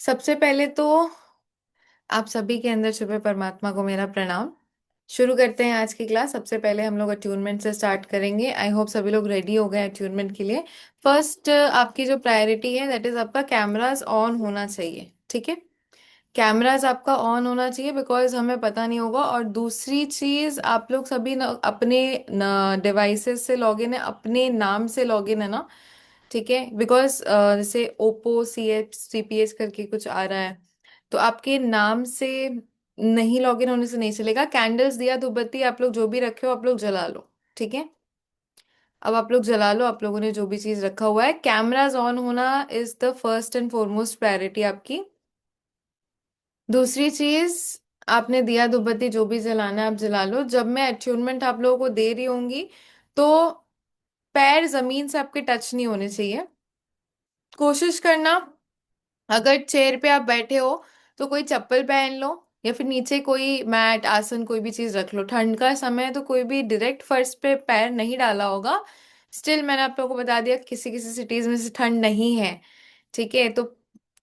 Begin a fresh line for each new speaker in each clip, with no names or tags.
सबसे पहले तो आप सभी के अंदर छुपे परमात्मा को मेरा प्रणाम। शुरू करते हैं आज की क्लास। सबसे पहले हम लोग अट्यूनमेंट से स्टार्ट करेंगे। आई होप सभी लोग रेडी हो गए अट्यूनमेंट के लिए। फर्स्ट आपकी जो प्रायोरिटी है दैट इज आपका कैमरास ऑन होना चाहिए। ठीक है, कैमरास आपका ऑन होना चाहिए बिकॉज हमें पता नहीं होगा। और दूसरी चीज, आप लोग सभी अपने डिवाइसेस से लॉगिन है, अपने नाम से लॉगिन है ना। ठीक है, बिकॉज जैसे ओप्पो CH CPH करके कुछ आ रहा है, तो आपके नाम से नहीं लॉगिन होने से नहीं चलेगा। कैंडल्स, दिया धूपबत्ती आप लोग जो भी रखे हो आप लोग जला लो। ठीक है, अब आप लोग जला लो, आप लोगों ने जो भी चीज रखा हुआ है। कैमराज ऑन होना is the first and foremost priority आपकी। दूसरी चीज, आपने दिया धूपबत्ती जो भी जलाना है आप जला लो। जब मैं अट्यूनमेंट आप लोगों को दे रही होंगी तो पैर जमीन से आपके टच नहीं होने चाहिए। कोशिश करना, अगर चेयर पे आप बैठे हो तो कोई चप्पल पहन लो या फिर नीचे कोई मैट आसन कोई भी चीज रख लो। ठंड का समय है तो कोई भी डायरेक्ट फर्श पे पैर नहीं डाला होगा। स्टिल मैंने आप लोगों को बता दिया किसी किसी सिटीज में से ठंड नहीं है। ठीक है, तो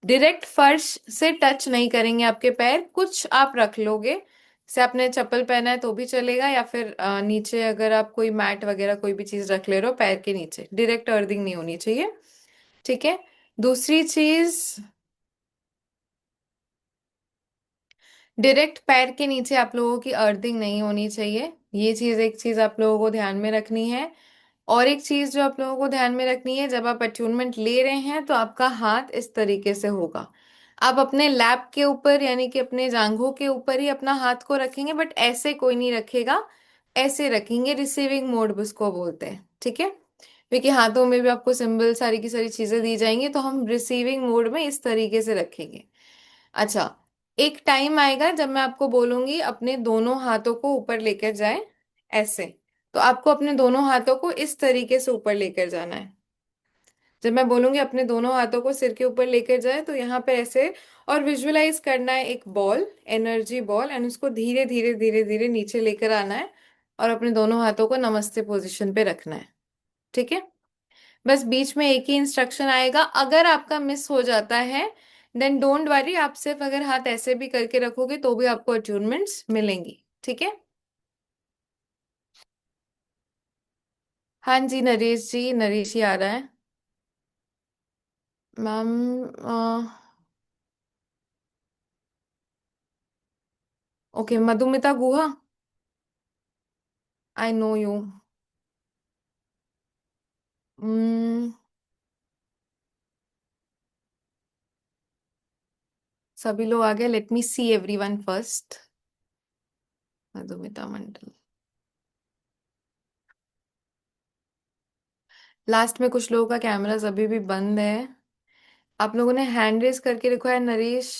डायरेक्ट फर्श से टच नहीं करेंगे आपके पैर। कुछ आप रख लोगे, जैसे आपने चप्पल पहना है तो भी चलेगा, या फिर नीचे अगर आप कोई मैट वगैरह कोई भी चीज रख ले रहे हो पैर के नीचे, डायरेक्ट अर्थिंग नहीं होनी चाहिए। ठीक है, दूसरी चीज, डायरेक्ट पैर के नीचे आप लोगों की अर्थिंग नहीं होनी चाहिए। ये चीज, एक चीज आप लोगों को ध्यान में रखनी है। और एक चीज जो आप लोगों को ध्यान में रखनी है, जब आप अट्यूनमेंट ले रहे हैं तो आपका हाथ इस तरीके से होगा। आप अपने लैप के ऊपर यानी कि अपने जांघों के ऊपर ही अपना हाथ को रखेंगे, बट ऐसे कोई नहीं रखेगा। ऐसे रखेंगे, रिसीविंग मोड उसको बोलते हैं। ठीक है, क्योंकि हाथों में भी आपको सिंबल सारी की सारी चीजें दी जाएंगी, तो हम रिसीविंग मोड में इस तरीके से रखेंगे। अच्छा, एक टाइम आएगा जब मैं आपको बोलूंगी अपने दोनों हाथों को ऊपर लेकर जाए, ऐसे। तो आपको अपने दोनों हाथों को इस तरीके से ऊपर लेकर जाना है। जब मैं बोलूंगी अपने दोनों हाथों को सिर के ऊपर लेकर जाए तो यहाँ पे ऐसे, और विजुअलाइज करना है एक बॉल, एनर्जी बॉल, एंड उसको धीरे धीरे धीरे धीरे नीचे लेकर आना है और अपने दोनों हाथों को नमस्ते पोजीशन पे रखना है। ठीक है, बस बीच में एक ही इंस्ट्रक्शन आएगा। अगर आपका मिस हो जाता है देन डोंट वरी, आप सिर्फ अगर हाथ ऐसे भी करके रखोगे तो भी आपको अट्यूनमेंट्स मिलेंगी। ठीक है, हाँ जी नरेश जी, नरेश ही आ रहा है। Ma'am, okay, Madhumita Guha, I know you. सभी लोग आ गए, let me see everyone first. Madhumita Mondal, last में कुछ लोगों का कैमरास अभी भी बंद है। आप लोगों ने हैंड रेस करके रखा है। नरेश,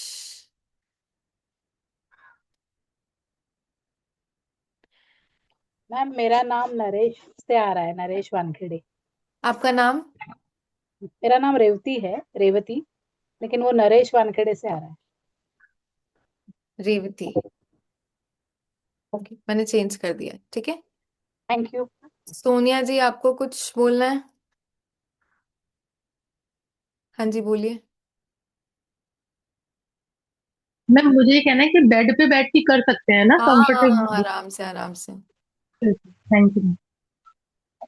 मैम मेरा नाम नरेश से आ रहा है, नरेश वानखेड़े।
आपका नाम?
मेरा नाम रेवती है, रेवती, लेकिन वो नरेश वानखेड़े से आ रहा है।
रेवती, ओके मैंने चेंज कर दिया। ठीक है,
थैंक यू।
सोनिया जी आपको कुछ बोलना है? हाँ जी बोलिए।
मैम मुझे ये कहना है कि बेड पे बैठ के कर सकते हैं ना
हाँ हाँ हाँ,
कंफर्टेबली।
आराम से आराम से।
Thank you.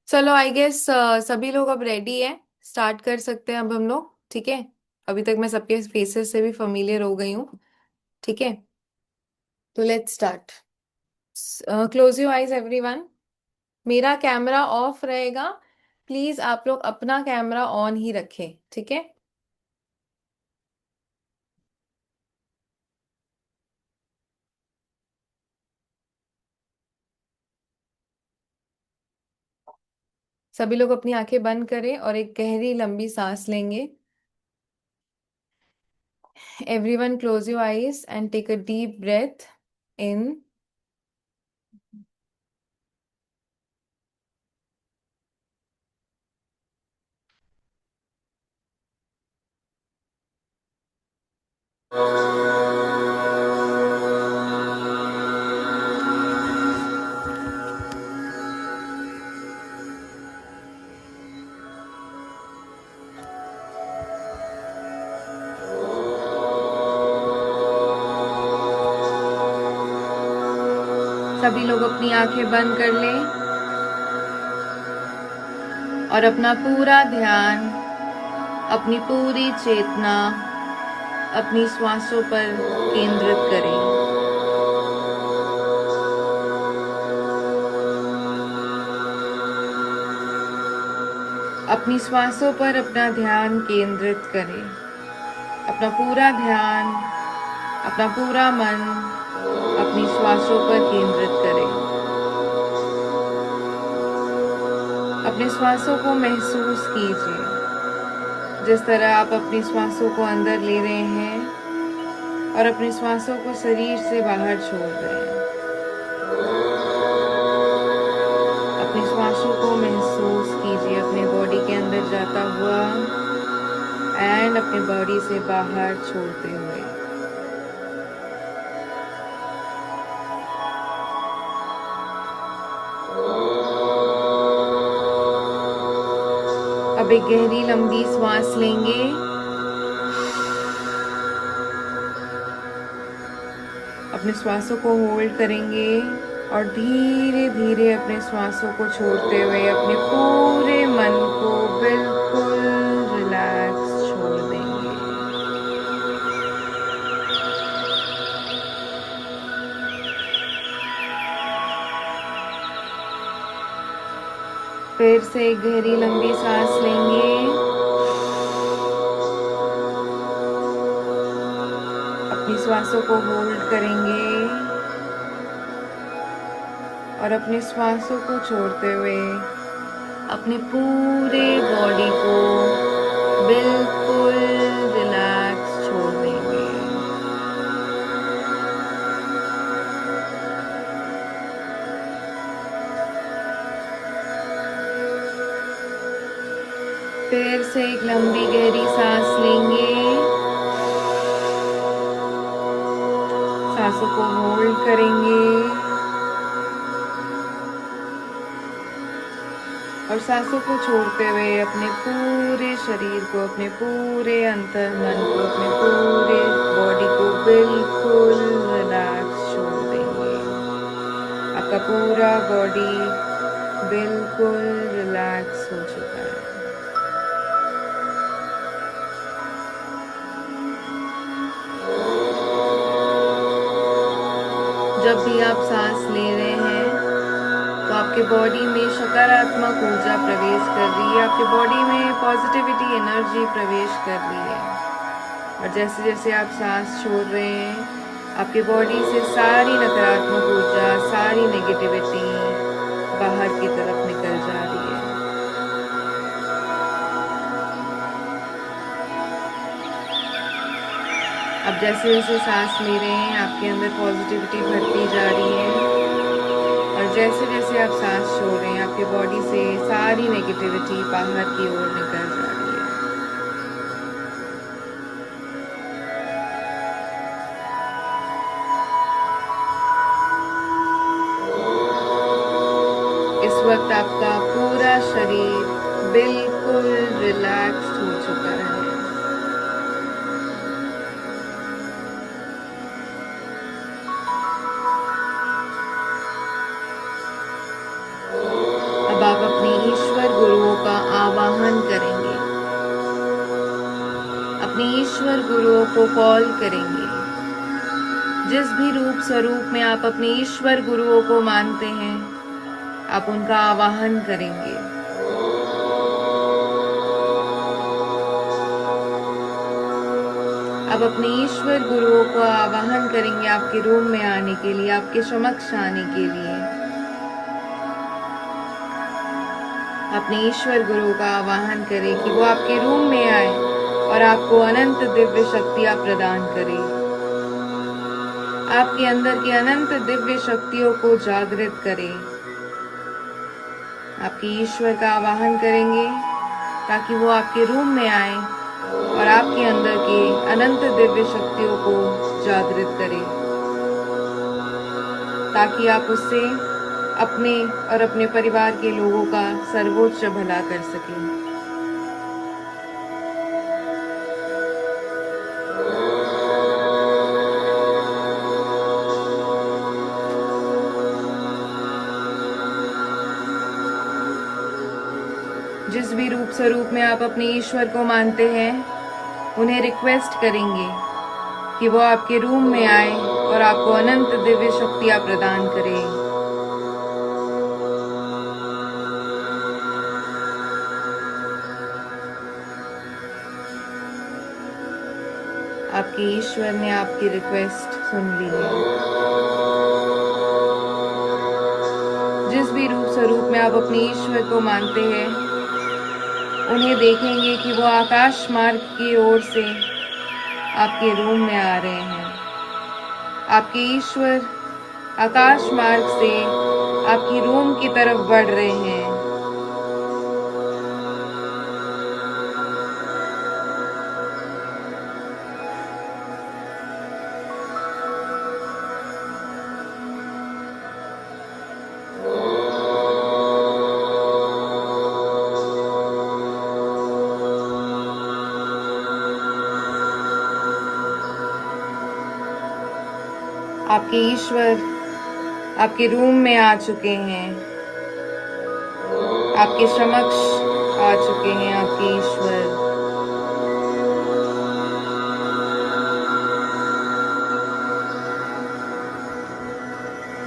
चलो आई गेस सभी लोग अब रेडी है, स्टार्ट कर सकते हैं अब हम लोग। ठीक है, अभी तक मैं सबके फेसेस से भी familiar हो गई हूँ। ठीक है, तो let's start. Close your eyes everyone. मेरा कैमरा ऑफ रहेगा, प्लीज आप लोग अपना कैमरा ऑन ही रखें। ठीक है, सभी लोग अपनी आंखें बंद करें और एक गहरी लंबी सांस लेंगे। Everyone close your eyes and take a deep breath in. सभी लोग अपनी आंखें बंद कर लें और अपना पूरा ध्यान, अपनी पूरी चेतना अपनी श्वासों पर केंद्रित करें। अपनी श्वासों पर अपना ध्यान केंद्रित करें। अपना पूरा ध्यान, अपना पूरा मन अपनी श्वासों पर केंद्रित करें। अपने श्वासों को महसूस कीजिए, जिस तरह आप अपनी श्वासों को अंदर ले रहे हैं और अपनी श्वासों को शरीर से बाहर छोड़ रहे हैं। अपनी श्वासों को महसूस कीजिए अपने बॉडी के अंदर जाता हुआ एंड अपने बॉडी से बाहर छोड़ते हुए। अब एक गहरी लंबी सांस लेंगे अपने श्वासों को होल्ड करेंगे और धीरे धीरे अपने श्वासों को छोड़ते हुए अपने पूरे मन को बिल्कुल रिलैक्स छोड़ देंगे। फिर से एक गहरी लंबी सांस लेंगे। अपनी श्वासों को होल्ड करेंगे और अपने श्वासों को छोड़ते हुए अपने पूरे बॉडी को बिल्कुल रिलैक्स छोड़ देंगे। फिर से एक लंबी गहरी सांस लेंगे। सांसों को होल्ड करेंगे और सांसों को छोड़ते हुए अपने पूरे शरीर को, अपने पूरे अंतर्मन को, अपने पूरे बॉडी को बिल्कुल रिलैक्स छोड़ देंगे। आपका पूरा बॉडी बिल्कुल रिलैक्स हो चुका है। जब भी आप सांस ले रहे हैं तो आपके बॉडी में सकारात्मक ऊर्जा प्रवेश कर रही है, आपके बॉडी में पॉजिटिविटी एनर्जी प्रवेश कर रही है। और जैसे जैसे आप सांस छोड़ रहे हैं आपके बॉडी से सारी नकारात्मक ऊर्जा, सारी नेगेटिविटी बाहर की तरफ निकल जा रही है। अब जैसे जैसे सांस ले रहे हैं आपके अंदर पॉजिटिविटी बढ़ती जा रही है और जैसे जैसे आप सांस छोड़ रहे हैं आपके बॉडी से सारी नेगेटिविटी बाहर की ओर निकल जा रही है। इस वक्त आपका पूरा शरीर बिल्कुल रिलैक्स्ड हो चुका है। अब आप अपने ईश्वर गुरुओं का आवाहन करेंगे, अपने ईश्वर गुरुओं को कॉल करेंगे। जिस भी रूप स्वरूप में आप अपने ईश्वर गुरुओं को मानते हैं आप उनका आवाहन करेंगे। अब अपने ईश्वर गुरुओं को आवाहन करेंगे आपके रूम में आने के लिए, आपके समक्ष आने के लिए। अपने ईश्वर गुरु का आवाहन करें कि वो आपके रूम में आए और आपको अनंत दिव्य शक्तियां प्रदान करे। आपके अंदर की अनंत दिव्य शक्तियों को जागृत करें। आपके ईश्वर का आवाहन करेंगे ताकि वो आपके रूम में आए और आपके अंदर के अनंत दिव्य शक्तियों को जागृत करें, ताकि आप उससे अपने और अपने परिवार के लोगों का सर्वोच्च भला कर सकें। स्वरूप में आप अपने ईश्वर को मानते हैं, उन्हें रिक्वेस्ट करेंगे कि वो आपके रूम में आए और आपको अनंत दिव्य शक्तियां प्रदान करें। आपके ईश्वर ने आपकी रिक्वेस्ट सुन ली है। जिस भी रूप स्वरूप में आप अपने ईश्वर को मानते हैं, उन्हें देखेंगे कि वो आकाश मार्ग की ओर से आपके रूम में आ रहे हैं। आपके ईश्वर आकाश मार्ग से आपकी रूम की तरफ बढ़ रहे हैं। आपके ईश्वर आपके रूम में आ चुके हैं, आपके समक्ष आ चुके हैं। आपके ईश्वर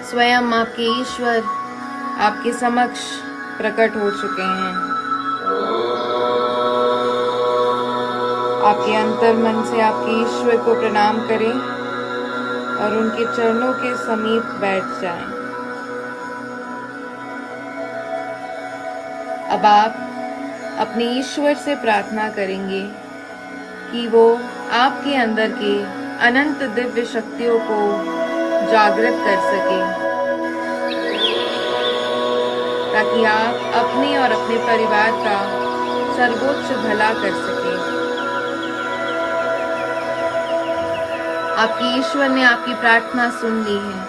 स्वयं आपके ईश्वर आपके समक्ष प्रकट हो चुके हैं। आपके अंतर्मन से आपके ईश्वर को प्रणाम करें और उनके चरणों के समीप बैठ जाएं। अब आप अपने ईश्वर से प्रार्थना करेंगे कि वो आपके अंदर के अनंत दिव्य शक्तियों को जागृत कर सके, ताकि आप अपने और अपने परिवार का सर्वोच्च भला कर सकें। आपके ईश्वर ने आपकी प्रार्थना सुन ली है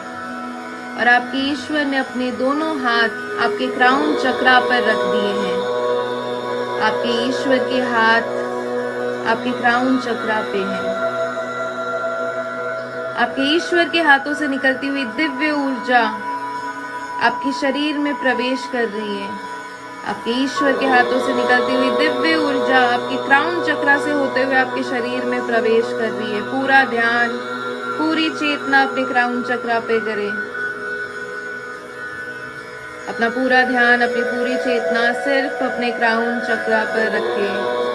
और आपके ईश्वर ने अपने दोनों हाथ आपके क्राउन चक्रा पर रख दिए हैं। आपके ईश्वर के हाथ आपके क्राउन चक्रा पे हैं। आपके ईश्वर के हाथों से निकलती हुई दिव्य ऊर्जा आपके शरीर में प्रवेश कर रही है। आपके ईश्वर के हाथों से निकलती हुई दिव्य ऊर्जा आपके क्राउन चक्रा से होते हुए आपके शरीर में प्रवेश कर रही है। पूरा ध्यान, पूरी चेतना अपने क्राउन चक्रा पे करें। अपना पूरा ध्यान, अपनी पूरी चेतना सिर्फ अपने क्राउन चक्रा पर रखें।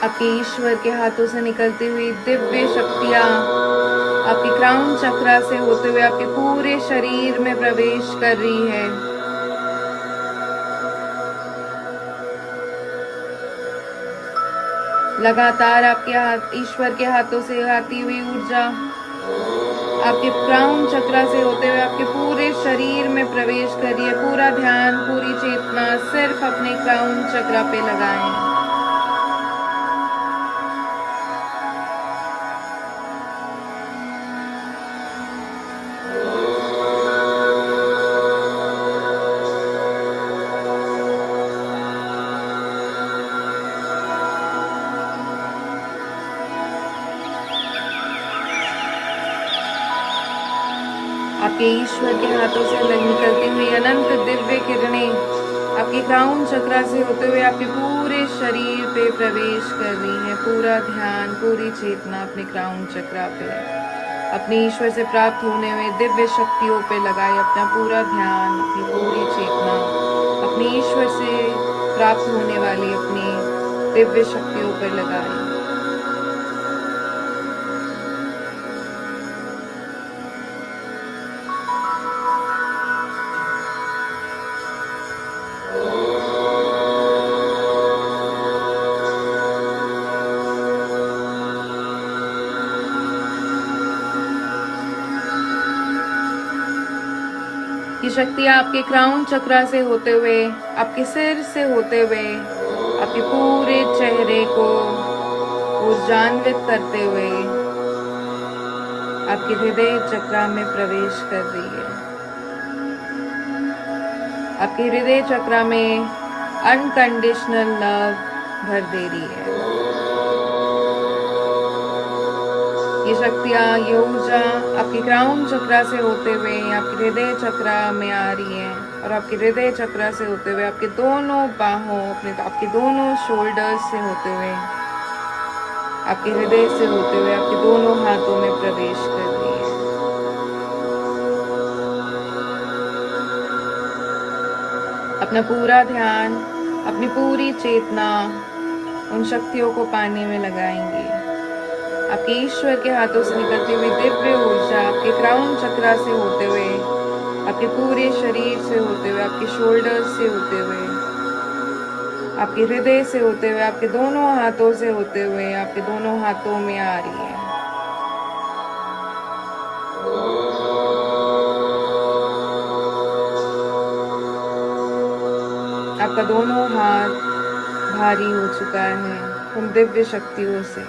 आपके ईश्वर के हाथों से निकलती हुई दिव्य शक्तियां आपके क्राउन चक्रा से होते हुए आपके पूरे शरीर में प्रवेश कर रही है। लगातार आपके ईश्वर के हाथों से आती हुई ऊर्जा आपके क्राउन चक्रा से होते हुए आपके पूरे शरीर में प्रवेश कर रही है। पूरा ध्यान, पूरी चेतना सिर्फ अपने क्राउन चक्रा पे लगाएं। आपके ईश्वर के हाथों से निकलती हुई अनंत दिव्य किरणें आपके क्राउन चक्रा से होते हुए आपके पूरे शरीर पे प्रवेश कर रही हैं। पूरा ध्यान, पूरी चेतना अपने क्राउन चक्रा पे, अपने ईश्वर से प्राप्त होने हुए दिव्य शक्तियों पे लगाए अपना पूरा ध्यान, अपनी पूरी चेतना अपने ईश्वर से प्राप्त होने वाली अपनी दिव्य शक्तियों पर लगाए। ये शक्ति आपके क्राउन चक्रा से होते हुए, आपके सिर से होते हुए आपके पूरे चेहरे को ऊर्जान्वित करते हुए आपके हृदय चक्र में प्रवेश कर रही है। आपके हृदय चक्र में अनकंडीशनल लव भर दे रही है। ये शक्तियाँ, ये ऊर्जा आपके क्राउन चक्र से होते हुए आपके हृदय चक्र में आ रही है और आपके हृदय चक्र से होते हुए आपके दोनों बाहों, आपके दोनों शोल्डर्स से होते हुए, आपके हृदय से होते हुए आपके दोनों हाथों में प्रवेश कर रही है। अपना पूरा ध्यान, अपनी पूरी चेतना उन शक्तियों को पाने में लगाएंगे। आपके ईश्वर के हाथों से निकलती हुई दिव्य ऊर्जा आपके क्राउन चक्र से होते हुए, आपके पूरे शरीर से होते हुए, आपके शोल्डर्स से होते हुए, आपके हृदय से होते हुए, आपके दोनों हाथों से होते हुए, आपके दोनों हाथों में आ रही है। आपका दोनों हाथ भारी हो चुका है उन दिव्य शक्तियों से।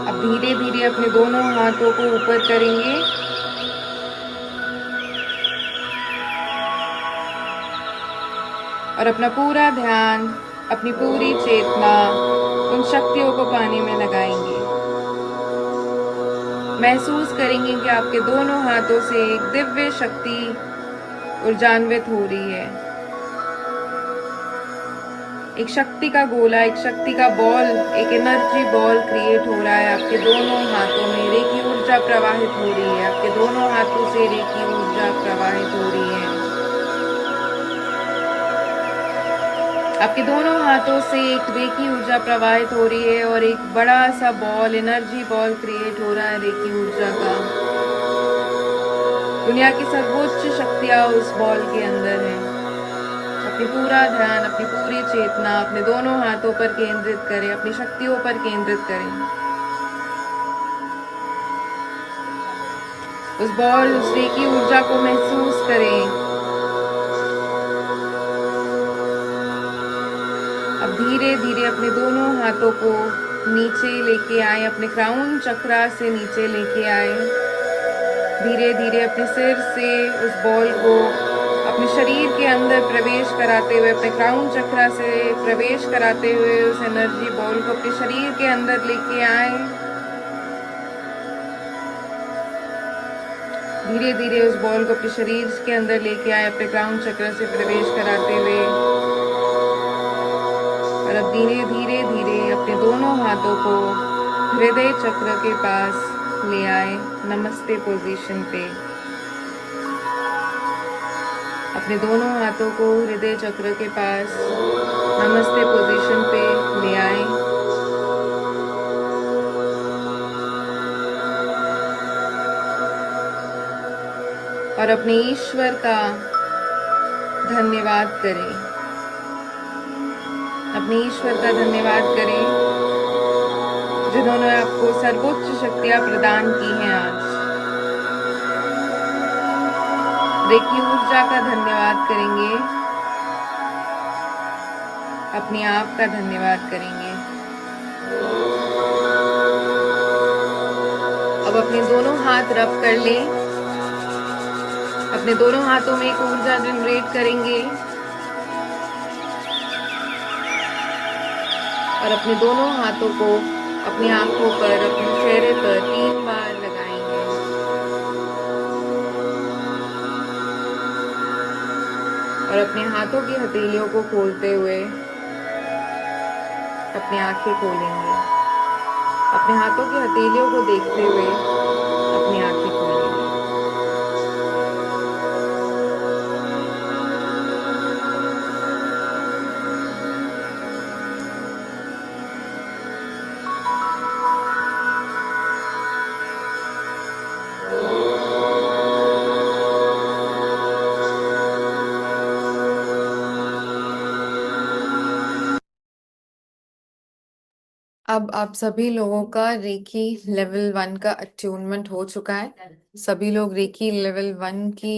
अब धीरे धीरे अपने दोनों हाथों को ऊपर करेंगे और अपना पूरा ध्यान, अपनी पूरी चेतना उन शक्तियों को पाने में लगाएंगे। महसूस करेंगे कि आपके दोनों हाथों से एक दिव्य शक्ति ऊर्जान्वित हो रही है। एक शक्ति का गोला, एक शक्ति का बॉल, एक एनर्जी बॉल क्रिएट हो रहा है आपके दोनों हाथों में। रेकी ऊर्जा प्रवाहित हो रही है, आपके दोनों हाथों से रेकी ऊर्जा प्रवाहित हो रही है। आपके दोनों हाथों से एक रेकी ऊर्जा प्रवाहित हो रही है और एक बड़ा सा बॉल, एनर्जी बॉल क्रिएट हो रहा है रेकी ऊर्जा का। दुनिया की सर्वोच्च शक्तियां उस बॉल के अंदर है। अपनी पूरा ध्यान, अपनी पूरी चेतना अपने दोनों हाथों पर केंद्रित करें, अपनी शक्तियों पर केंद्रित करें। उस बॉल, उस रेकी ऊर्जा को महसूस करें। अब धीरे धीरे अपने दोनों हाथों को नीचे लेके आए, अपने क्राउन चक्र से नीचे लेके आए। धीरे धीरे अपने सिर से उस बॉल को अपने शरीर के अंदर प्रवेश कराते हुए, अपने क्राउन चक्र से प्रवेश कराते हुए उस एनर्जी बॉल को अपने शरीर के अंदर लेके आए। धीरे धीरे उस बॉल को अपने शरीर के अंदर लेके आए, अपने क्राउन चक्र से प्रवेश कराते हुए। और अब धीरे धीरे धीरे अपने दोनों हाथों को हृदय चक्र के पास ले आए, नमस्ते पोजीशन पे। अपने दोनों हाथों को हृदय चक्र के पास नमस्ते पोजीशन पे ले आए। और अपने ईश्वर का धन्यवाद करें। अपने ईश्वर का धन्यवाद करें जिन्होंने आपको सर्वोच्च शक्तियां प्रदान की हैं आज। रेकी ऊर्जा का धन्यवाद करेंगे, अपने आप का धन्यवाद करेंगे। अब अपने दोनों हाथ रब कर लें, अपने दोनों हाथों में एक ऊर्जा जनरेट करेंगे और अपने दोनों हाथों को अपनी आंखों पर, अपने चेहरे पर 3 बार लगाएंगे। और अपने हाथों की हथेलियों को खोलते हुए अपनी आंखें खोलेंगे। अपने हाथों की हथेलियों को देखते हुए अपनी आंखें खोलेंगे। अब आप सभी लोगों का रेकी लेवल 1 का अट्यूनमेंट हो चुका है। सभी लोग रेकी लेवल 1 की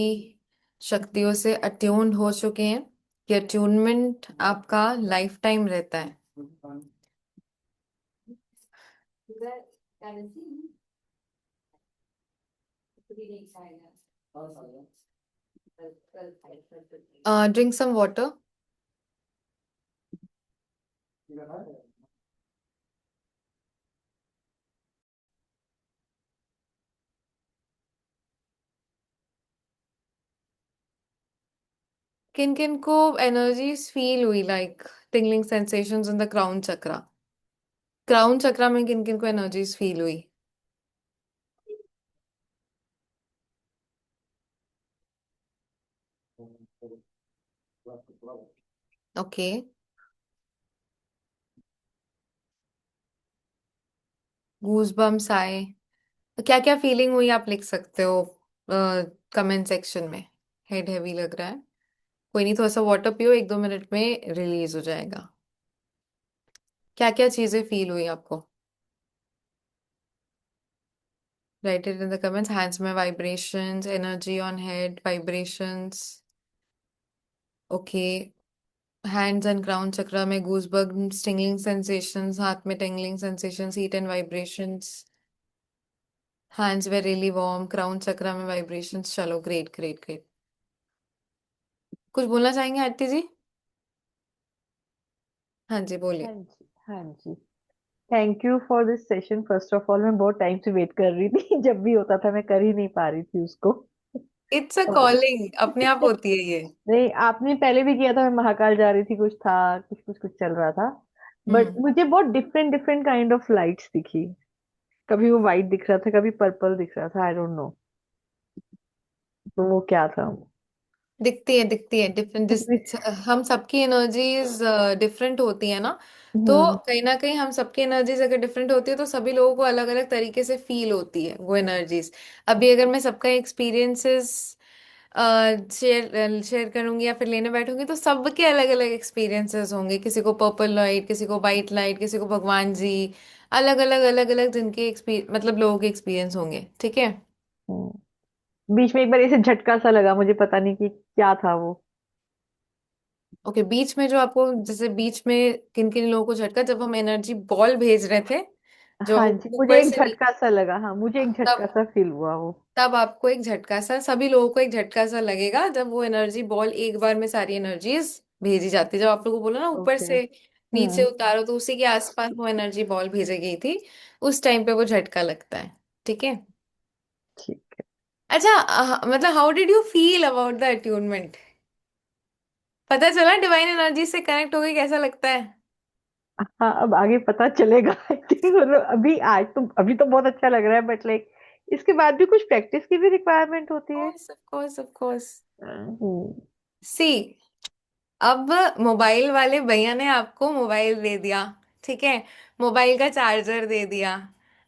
शक्तियों से अट्यून्ड हो चुके हैं। ये अट्यूनमेंट आपका लाइफ टाइम रहता है। Drink some water. किन किन को एनर्जीज फील हुई, like tingling sensations in the crown chakra? Crown chakra में किन किन को एनर्जीज फील हुई? ओके। गूज बम्स आए? क्या क्या फीलिंग हुई आप लिख सकते हो कमेंट सेक्शन में। हेड हैवी लग रहा है, कोई नहीं, थोड़ा सा वाटर पियो, 1-2 मिनट में रिलीज हो जाएगा। क्या क्या चीजें फील हुई आपको? Write it in the comments. Hands में vibrations, energy on head, vibrations. Okay. Hands and crown chakra में गूज बम्स, टिंगलिंग सेंसेशंस, हाथ में tingling sensations, heat and vibrations. Hands were really warm, crown chakra में वाइब्रेशंस। चलो, great great great. कुछ बोलना चाहेंगे आरती जी? हाँ जी, बोलिए।
हाँ जी, हाँ जी। Thank you for this session. First of all मैं बहुत टाइम से वेट कर रही थी जब भी होता था मैं कर ही नहीं पा रही थी उसको।
इट्स अ
और
कॉलिंग, अपने आप होती है ये।
नहीं, आपने पहले भी किया था, मैं महाकाल जा रही थी, कुछ था, कुछ कुछ कुछ चल रहा था। बट
हम्म।
मुझे बहुत different different kind of lights दिखी। कभी वो वाइट दिख रहा था, कभी पर्पल दिख रहा था, आई डोंट नो तो वो क्या था।
दिखती है डिफरेंट। हम सबकी एनर्जीज डिफरेंट होती है ना। तो
हम्म।
कहीं ना कहीं हम सबकी एनर्जीज अगर डिफरेंट होती है तो सभी लोगों को अलग अलग तरीके से फील होती है वो एनर्जीज। अभी अगर मैं सबका एक्सपीरियंसेस शेयर शेयर करूंगी या फिर लेने बैठूंगी तो सबके अलग अलग एक्सपीरियंसेस होंगे। किसी को पर्पल लाइट, किसी को वाइट लाइट, किसी को भगवान जी। अलग अलग जिनके एक्सपीरियंस, मतलब लोगों के एक्सपीरियंस होंगे, ठीक है।
बीच में एक बार ऐसे झटका सा लगा, मुझे पता नहीं कि क्या था वो।
ओके, बीच में जो आपको, जैसे बीच में किन किन लोगों को झटका, जब हम एनर्जी बॉल भेज रहे थे, जो
हाँ जी, मुझे
ऊपर
एक
से
झटका सा लगा, हाँ मुझे एक झटका
तब
सा फील हुआ वो।
तब आपको एक झटका सा, सभी लोगों को एक झटका सा लगेगा जब वो एनर्जी बॉल एक बार में सारी एनर्जीज भेजी जाती है। जब आप लोगों को बोला ना ऊपर
ओके।
से नीचे
हम्म।
उतारो, तो उसी के आसपास वो एनर्जी बॉल भेजी गई थी। उस टाइम पे वो झटका लगता है, ठीक है।
ठीक
अच्छा, मतलब how did you feel about the attunement? पता चला डिवाइन एनर्जी से कनेक्ट हो गई, कैसा लगता है?
है। हाँ, अब आगे पता चलेगा आई थिंक। मतलब अभी आज तो अभी तो बहुत अच्छा लग रहा है, बट लाइक इसके बाद भी कुछ प्रैक्टिस की भी रिक्वायरमेंट होती है।
Course, of course, of course.
Hmm.
See, अब मोबाइल वाले भैया ने आपको मोबाइल दे दिया, ठीक है। मोबाइल का चार्जर दे दिया।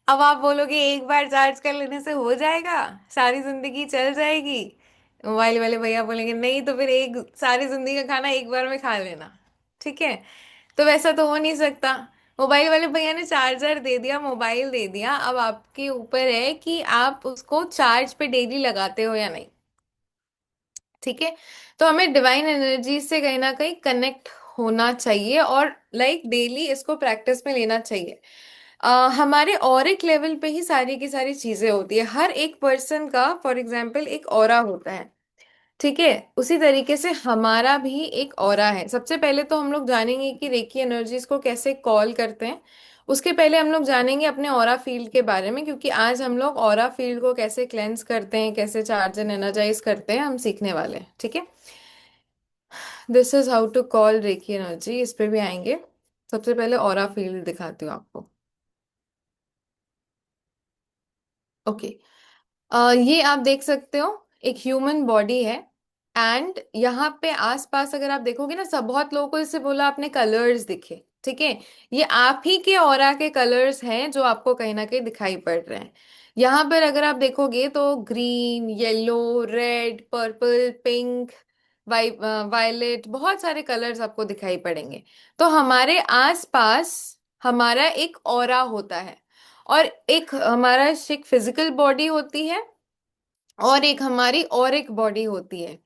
अब आप बोलोगे एक बार चार्ज कर लेने से हो जाएगा, सारी जिंदगी चल जाएगी? मोबाइल वाले भैया बोलेंगे नहीं, तो फिर एक सारी जिंदगी का खाना एक बार में खा लेना, ठीक है। तो वैसा तो हो नहीं सकता। मोबाइल वाले भैया ने चार्जर दे दिया, मोबाइल दे दिया, अब आपके ऊपर है कि आप उसको चार्ज पे डेली लगाते हो या नहीं, ठीक है। तो हमें डिवाइन एनर्जी से कहीं ना कहीं कनेक्ट होना चाहिए और लाइक डेली इसको प्रैक्टिस में लेना चाहिए। हमारे ऑरिक लेवल पे ही सारी की सारी चीजें होती है। हर एक पर्सन का फॉर एग्जाम्पल एक ऑरा होता है, ठीक है। उसी तरीके से हमारा भी एक ऑरा है। सबसे पहले तो हम लोग जानेंगे कि रेकी एनर्जीज को कैसे कॉल करते हैं। उसके पहले हम लोग जानेंगे अपने ऑरा फील्ड के बारे में, क्योंकि आज हम लोग ऑरा फील्ड को कैसे क्लेंस करते हैं, कैसे चार्ज एंड एनर्जाइज करते हैं, हम सीखने वाले हैं, ठीक है। This is how to call reiki energy, इस पे भी आएंगे। सबसे पहले ऑरा फील्ड दिखाती हूँ आपको। ओके। ये आप देख सकते हो, एक ह्यूमन बॉडी है। एंड यहाँ पे आसपास अगर आप देखोगे ना, सब बहुत लोगों को इससे बोला आपने कलर्स दिखे, ठीक है। ये आप ही के ऑरा के कलर्स हैं जो आपको कहीं ना कहीं दिखाई पड़ रहे हैं। यहाँ पर अगर आप देखोगे तो green, yellow, red, purple, pink, violet, बहुत सारे कलर्स आपको दिखाई पड़ेंगे। तो हमारे आसपास हमारा एक ऑरा होता है, और एक हमारा एक फिजिकल बॉडी होती है, और एक हमारी और एक बॉडी होती है।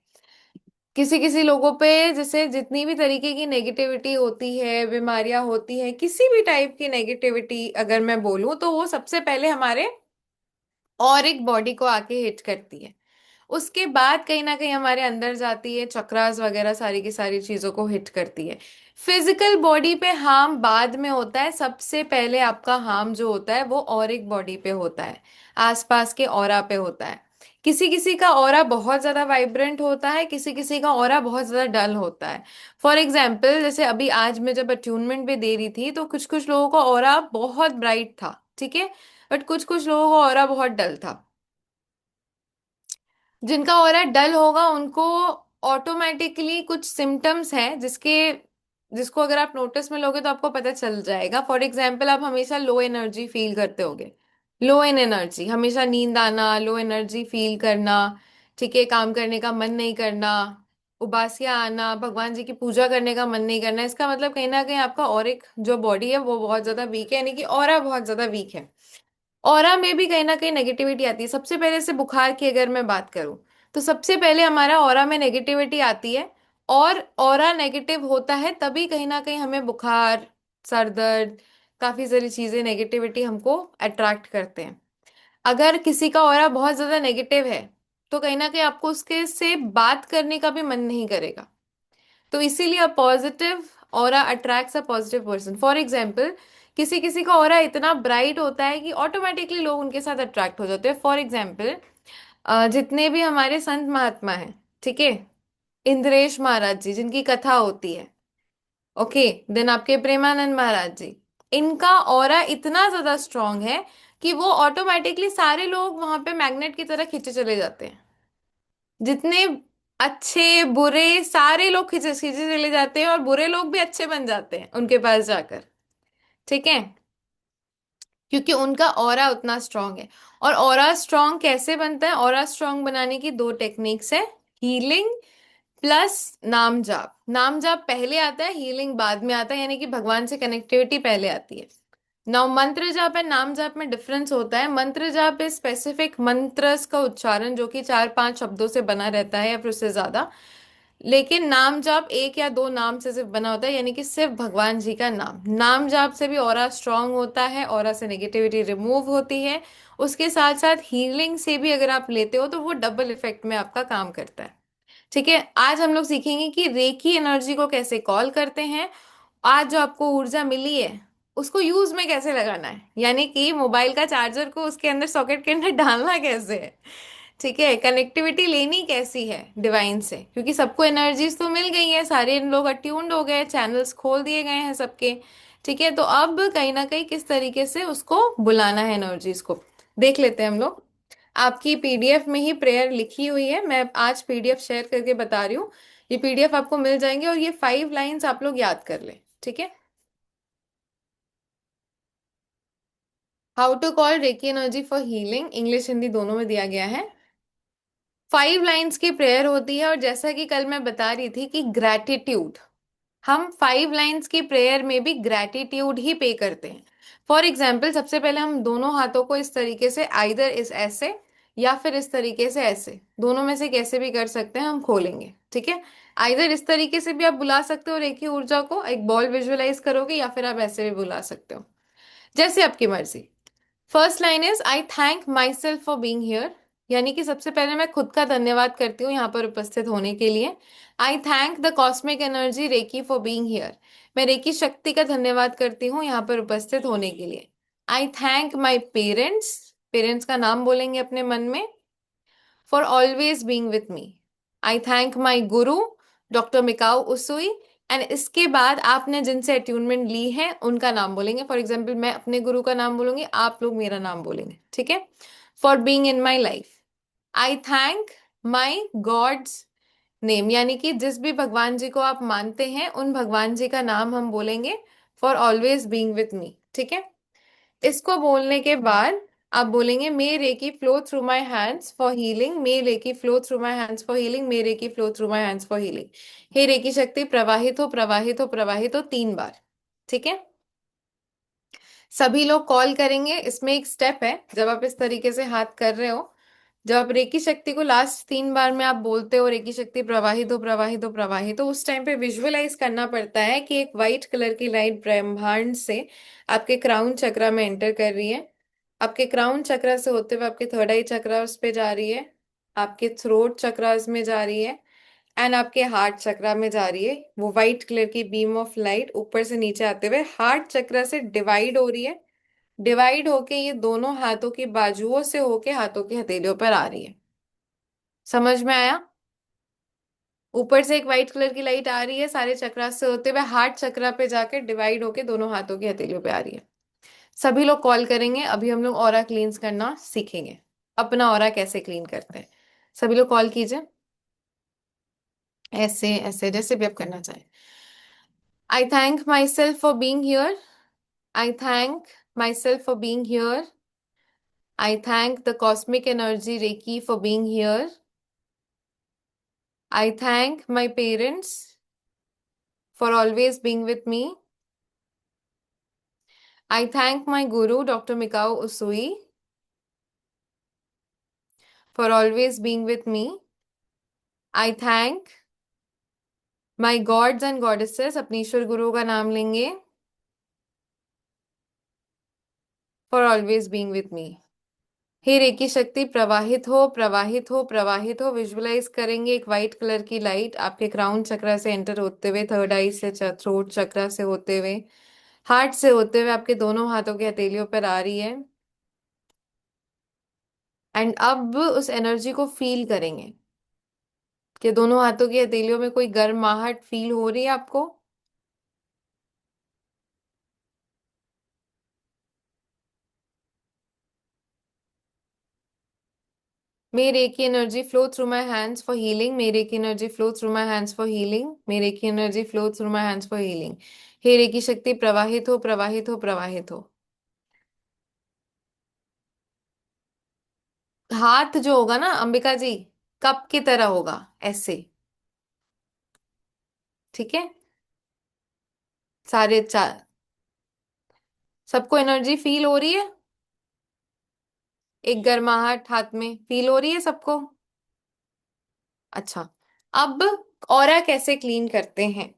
किसी किसी लोगों पे जैसे जितनी भी तरीके की नेगेटिविटी होती है, बीमारियां होती है, किसी भी टाइप की नेगेटिविटी अगर मैं बोलूं तो वो सबसे पहले हमारे और एक बॉडी को आके हिट करती है। उसके बाद कहीं ना कहीं हमारे अंदर जाती है, चक्रास वगैरह सारी की सारी चीजों को हिट करती है। फिजिकल बॉडी पे हार्म बाद में होता है, सबसे पहले आपका हार्म जो होता है वो और एक बॉडी पे होता है, आसपास के ऑरा पे होता है। किसी किसी का ऑरा बहुत ज्यादा वाइब्रेंट होता है, किसी किसी का ऑरा बहुत ज्यादा डल होता है। फॉर एग्जाम्पल जैसे अभी आज मैं जब अट्यूनमेंट पे दे रही थी तो कुछ कुछ लोगों का ऑरा बहुत ब्राइट था, ठीक है, बट कुछ कुछ लोगों का ऑरा बहुत डल था। जिनका ऑरा डल होगा उनको ऑटोमेटिकली कुछ सिम्टम्स हैं जिसके जिसको अगर आप नोटिस में लोगे तो आपको पता चल जाएगा। फॉर एग्जाम्पल आप हमेशा लो एनर्जी फील करते होगे, लो इन एनर्जी, हमेशा नींद आना, लो एनर्जी फील करना, ठीक है, काम करने का मन नहीं करना, उबासियां आना, भगवान जी की पूजा करने का मन नहीं करना। इसका मतलब कहीं ना कहीं आपका और एक जो बॉडी है वो बहुत ज्यादा वीक है, यानी कि ऑरा बहुत ज्यादा वीक है। ऑरा में भी कहीं ना कहीं नेगेटिविटी आती है। सबसे पहले से बुखार की अगर मैं बात करूं तो सबसे पहले हमारा ऑरा में नेगेटिविटी आती है, और ऑरा नेगेटिव होता है तभी कहीं ना कहीं हमें बुखार, सर दर्द, काफी सारी चीजें नेगेटिविटी हमको अट्रैक्ट करते हैं। अगर किसी का ऑरा बहुत ज्यादा नेगेटिव है तो कहीं ना कहीं आपको उसके से बात करने का भी मन नहीं करेगा। तो इसीलिए a positive aura attracts a positive person. For example किसी किसी का ऑरा इतना ब्राइट होता है कि ऑटोमेटिकली लोग उनके साथ अट्रैक्ट हो जाते हैं। फॉर एग्जाम्पल जितने भी हमारे संत महात्मा हैं, ठीक है, इंद्रेश महाराज जी जिनकी कथा होती है, ओके, देन आपके प्रेमानंद महाराज जी, इनका ऑरा इतना ज्यादा स्ट्रांग है कि वो ऑटोमेटिकली सारे लोग वहां पे मैग्नेट की तरह खींचे चले जाते हैं। जितने अच्छे बुरे सारे लोग खींचे खींचे चले जाते हैं, और बुरे लोग भी अच्छे बन जाते हैं उनके पास जाकर, ठीक है, क्योंकि उनका ऑरा उतना स्ट्रांग है। और ऑरा स्ट्रांग कैसे बनता है? ऑरा स्ट्रांग बनाने की दो टेक्निक्स है, हीलिंग प्लस नाम जाप। नाम जाप पहले आता है, हीलिंग बाद में आता है, यानी कि भगवान से कनेक्टिविटी पहले आती है। नाउ मंत्र जाप है, नाम जाप में डिफरेंस होता है। मंत्र जाप है स्पेसिफिक मंत्रस का उच्चारण जो कि 4-5 शब्दों से बना रहता है या फिर उससे ज्यादा। लेकिन नाम जाप एक या दो नाम से सिर्फ बना होता है, यानी कि सिर्फ भगवान जी का नाम। नाम जाप से भी ऑरा स्ट्रांग होता है, ऑरा से नेगेटिविटी रिमूव होती है। उसके साथ साथ हीलिंग से भी अगर आप लेते हो तो वो डबल इफेक्ट में आपका काम करता है। ठीक है, आज हम लोग सीखेंगे कि रेकी एनर्जी को कैसे कॉल करते हैं। आज जो आपको ऊर्जा मिली है उसको यूज में कैसे लगाना है, यानी कि मोबाइल का चार्जर को उसके अंदर सॉकेट के अंदर डालना कैसे है, ठीक है, कनेक्टिविटी लेनी कैसी है डिवाइन से, क्योंकि सबको एनर्जीज तो मिल गई है, सारे लोग अट्यून्ड हो गए, चैनल्स खोल दिए गए हैं सबके। ठीक है, तो अब कहीं ना कहीं किस तरीके से उसको बुलाना है एनर्जीज को, देख लेते हैं हम लोग। आपकी पीडीएफ में ही प्रेयर लिखी हुई है, मैं आज पीडीएफ शेयर करके बता रही हूँ। ये पीडीएफ आपको मिल जाएंगे, और ये 5 लाइंस आप लोग याद कर ले, ठीक है। How to call reiki energy for healing, English Hindi दोनों में दिया गया है। 5 लाइंस की प्रेयर होती है, और जैसा कि कल मैं बता रही थी कि ग्रैटिट्यूड, हम 5 लाइंस की प्रेयर में भी ग्रैटिट्यूड ही पे करते हैं। फॉर एग्जाम्पल सबसे पहले हम दोनों हाथों को इस तरीके से, आइदर इस ऐसे या फिर इस तरीके से ऐसे, दोनों में से कैसे भी कर सकते हैं, हम खोलेंगे, ठीक है। आइदर इस तरीके से भी आप बुला सकते हो रेकी ऊर्जा को, एक बॉल विजुअलाइज करोगे, या फिर आप ऐसे भी बुला सकते हो, जैसे आपकी मर्जी। First line is I thank my self for being here, यानी कि सबसे पहले मैं खुद का धन्यवाद करती हूँ यहाँ पर उपस्थित होने के लिए। I thank the cosmic energy reiki for being here, मैं रेकी शक्ति का धन्यवाद करती हूँ यहाँ पर उपस्थित होने के लिए। I thank my parents, parents का नाम बोलेंगे अपने मन में, for always being with me. I thank my Guru doctor Mikao उसुई, and इसके बाद आपने जिनसे अट्यूनमेंट ली है उनका नाम बोलेंगे। फॉर एग्जाम्पल मैं अपने गुरु का नाम बोलूंगी, आप लोग मेरा नाम बोलेंगे, ठीक है। For being in my life, I thank my God's name, यानी कि जिस भी भगवान जी को आप मानते हैं उन भगवान जी का नाम हम बोलेंगे, for always being with me, ठीक है। इसको बोलने के बाद आप बोलेंगे may Reiki flow through my hands for healing, may Reiki flow through my hands for healing, may Reiki flow through my hands for healing. Hey recce शक्ति प्रवाहित हो प्रवाहित हो प्रवाहित हो 3 बार, ठीक है। सभी लोग कॉल करेंगे। इसमें एक स्टेप है, जब आप इस तरीके से हाथ कर रहे हो, जब आप रेकी शक्ति को लास्ट 3 बार में आप बोलते हो रेकी शक्ति प्रवाहित हो प्रवाहित हो प्रवाहित हो, उस टाइम पे विजुअलाइज करना पड़ता है कि एक वाइट कलर की लाइट ब्रह्मांड से आपके क्राउन चक्रा में एंटर कर रही है। आपके क्राउन चक्रा से होते हुए आपके थर्ड आई चक्रा उस पे जा रही है, आपके थ्रोट चक्रास में जा रही है, एंड आपके हार्ट चक्रा में जा रही है। वो वाइट कलर की बीम ऑफ लाइट ऊपर से नीचे आते हुए हार्ट चक्रा से डिवाइड हो रही है। डिवाइड होके ये दोनों हाथों की बाजुओं से होके हाथों की हथेलियों पर आ रही है। समझ में आया? ऊपर से एक व्हाइट कलर की लाइट आ रही है, सारे चक्रा से होते हुए हार्ट चक्रा पे जाकर डिवाइड होके दोनों हाथों की हथेलियों पे आ रही है। सभी लोग कॉल करेंगे। अभी हम लोग ऑरा क्लींस करना सीखेंगे। अपना ऑरा कैसे क्लीन करते हैं, सभी लोग कॉल कीजिए। ऐसे ऐसे जैसे भी आप करना चाहें। I thank my self for being here. I thank my self for being here. I thank the cosmic energy reiki for being here. I thank my parents for always being with me. I thank my guru, Dr. Mikao Usui, for always being with me. I thank my gods and goddesses, अपने ईश्वर गुरु का नाम लेंगे, for always being with me. हे recce शक्ति प्रवाहित हो प्रवाहित हो प्रवाहित हो। विजुअलाइज करेंगे एक वाइट कलर की लाइट आपके क्राउन चक्रा से एंटर होते हुए, थर्ड आई से, थ्रोट चक्रा से होते हुए, हार्ट से होते हुए आपके दोनों हाथों के हथेलियों पर आ रही है। एंड अब उस एनर्जी को फील करेंगे कि दोनों हाथों की हथेलियों में कोई गर्माहट फील हो रही है आपको। May Reiki energy flow through my hands for healing. May Reiki energy flow through my hands for healing. May Reiki energy flow through my hands for healing. हे रेकी शक्ति प्रवाहित हो प्रवाहित हो प्रवाहित हो। हाथ जो होगा ना अंबिका जी, कप की तरह होगा, ऐसे। ठीक है? सारे चार, सबको एनर्जी फील हो रही है? एक गर्माहट हाथ में फील हो रही है सबको? अच्छा, अब ऑरा कैसे क्लीन करते हैं?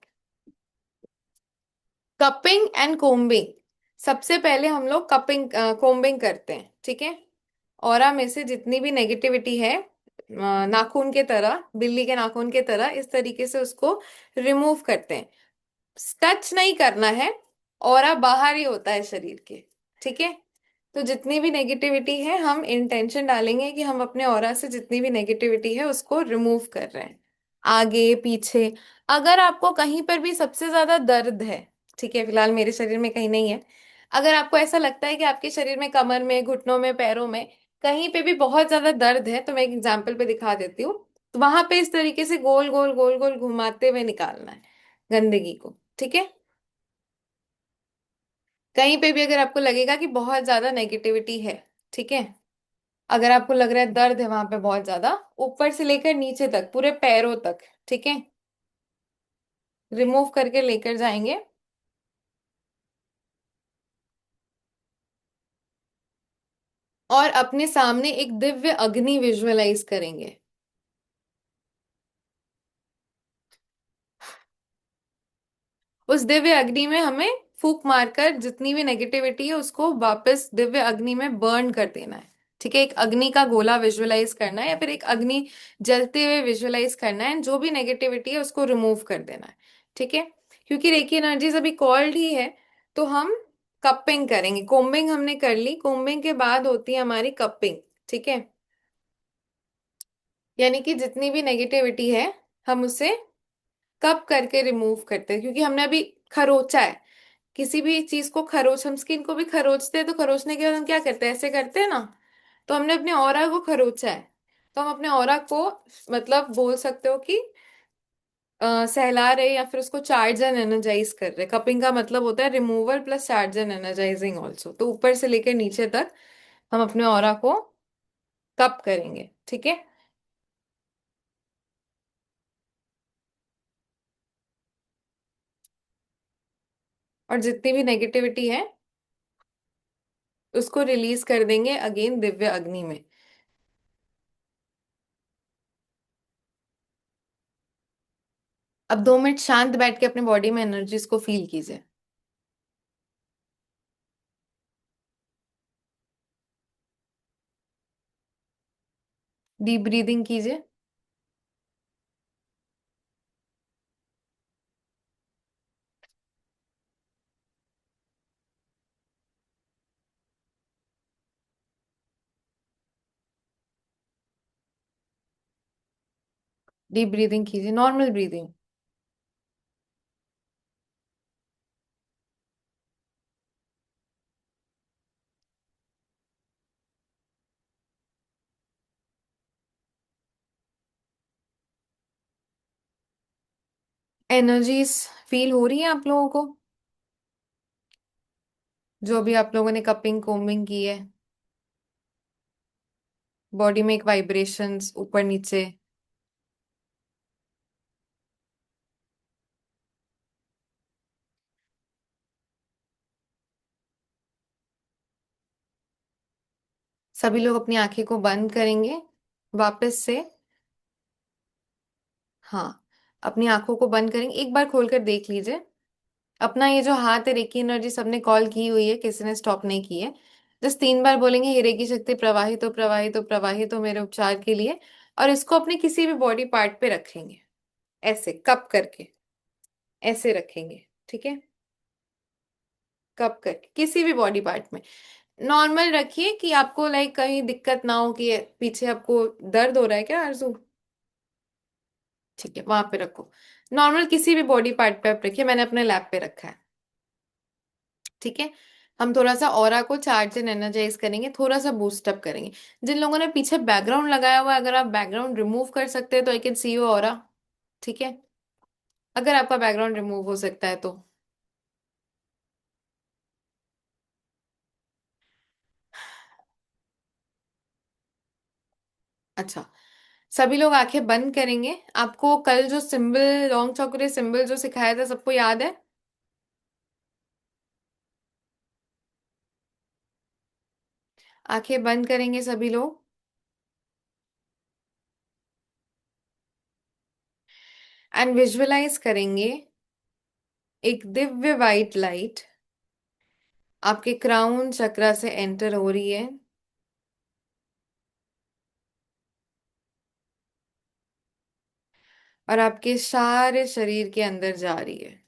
Cupping and combing. सबसे पहले हम लोग कपिंग कोम्बिंग करते हैं, ठीक है? ऑरा में से जितनी भी नेगेटिविटी है, नाखून के तरह, बिल्ली के नाखून के तरह, इस तरीके से उसको रिमूव करते हैं। टच नहीं करना है, ऑरा बाहर ही होता है शरीर के, ठीक है? तो जितनी भी नेगेटिविटी है, हम इंटेंशन डालेंगे कि हम अपने ऑरा से जितनी भी नेगेटिविटी है उसको रिमूव कर रहे हैं, आगे पीछे। अगर आपको कहीं पर भी सबसे ज्यादा दर्द है, ठीक है, फिलहाल मेरे शरीर में कहीं नहीं है, अगर आपको ऐसा लगता है कि आपके शरीर में कमर में, घुटनों में, पैरों में कहीं पे भी बहुत ज्यादा दर्द है, तो मैं एक एग्जाम्पल पे दिखा देती हूँ। तो वहां पे इस तरीके से गोल गोल गोल गोल घुमाते हुए निकालना है गंदगी को, ठीक है? कहीं पे भी अगर आपको लगेगा कि बहुत ज्यादा नेगेटिविटी है, ठीक है, अगर आपको लग रहा है दर्द है वहां पे बहुत ज्यादा, ऊपर से लेकर नीचे तक, पूरे पैरों तक, ठीक है, रिमूव करके लेकर जाएंगे। और अपने सामने एक दिव्य अग्नि विजुअलाइज करेंगे। उस दिव्य अग्नि में हमें फूंक मारकर जितनी भी नेगेटिविटी है उसको वापस दिव्य अग्नि में बर्न कर देना है, ठीक है? एक अग्नि का गोला विजुअलाइज करना है, या फिर एक अग्नि जलते हुए विजुअलाइज करना है, जो भी नेगेटिविटी है उसको रिमूव कर देना है, ठीक है? क्योंकि रेकी एनर्जीज अभी कॉल्ड ही है, तो हम कपिंग करेंगे। कोम्बिंग हमने कर ली, कोम्बिंग के बाद होती है हमारी कपिंग, ठीक है? यानी कि जितनी भी नेगेटिविटी है हम उसे कप करके रिमूव करते हैं, क्योंकि हमने अभी खरोचा है। किसी भी चीज को खरोच, हम स्किन को भी खरोचते हैं, तो खरोचने के बाद हम क्या करते हैं, ऐसे करते हैं ना। तो हमने अपने ऑरा को खरोचा है, तो हम अपने ऑरा को, मतलब बोल सकते हो कि सहला रहे, या फिर उसको चार्ज एंड एनर्जाइज कर रहे। कपिंग का मतलब होता है removal plus charge and energising also. तो ऊपर से लेकर नीचे तक हम अपने ऑरा को कप करेंगे, ठीक है? और जितनी भी नेगेटिविटी है उसको रिलीज कर देंगे अगेन दिव्य अग्नि में। अब 2 मिनट शांत बैठ के अपने बॉडी में एनर्जीज को फील कीजिए। डीप ब्रीदिंग कीजिए। डीप ब्रीदिंग कीजिए, नॉर्मल ब्रीदिंग। एनर्जीज फील हो रही है आप लोगों को? जो भी आप लोगों ने कपिंग कोम्बिंग की है, बॉडी में एक वाइब्रेशंस ऊपर नीचे। सभी लोग अपनी आंखें को बंद करेंगे वापस से। हाँ, अपनी आंखों को बंद करेंगे, एक बार खोलकर देख लीजिए। अपना ये जो हाथ है, रेकी एनर्जी सबने कॉल की हुई है, किसी ने स्टॉप नहीं की है। जस्ट 3 बार बोलेंगे, हे रेकी शक्ति प्रवाहित हो प्रवाहित हो प्रवाहित हो मेरे उपचार के लिए। और इसको अपने किसी भी बॉडी पार्ट पे रखेंगे, ऐसे कप करके, ऐसे रखेंगे, ठीक है? कप करके किसी भी बॉडी पार्ट में नॉर्मल रखिए, कि आपको लाइक कहीं दिक्कत ना हो कि पीछे आपको दर्द हो रहा है क्या आरजू? ठीक है, वहां पे रखो। नॉर्मल किसी भी बॉडी पार्ट पे आप रखिए, मैंने अपने लैप पे रखा है, ठीक है? हम थोड़ा सा ऑरा को चार्ज एंड एनर्जाइज करेंगे, थोड़ा सा बूस्ट अप करेंगे। जिन लोगों ने पीछे बैकग्राउंड लगाया हुआ है, अगर आप बैकग्राउंड रिमूव कर सकते हैं तो आई कैन सी यू ऑरा, ठीक है? अगर आपका बैकग्राउंड रिमूव हो सकता है तो। अच्छा, सभी लोग आंखें बंद करेंगे। आपको कल जो सिंबल, लॉन्ग चौकरे सिंबल जो सिखाया था, सबको याद है? आंखें बंद करेंगे सभी लोग। एंड विजुअलाइज करेंगे एक दिव्य वाइट लाइट आपके क्राउन चक्रा से एंटर हो रही है, और आपके सारे शरीर के अंदर जा रही है।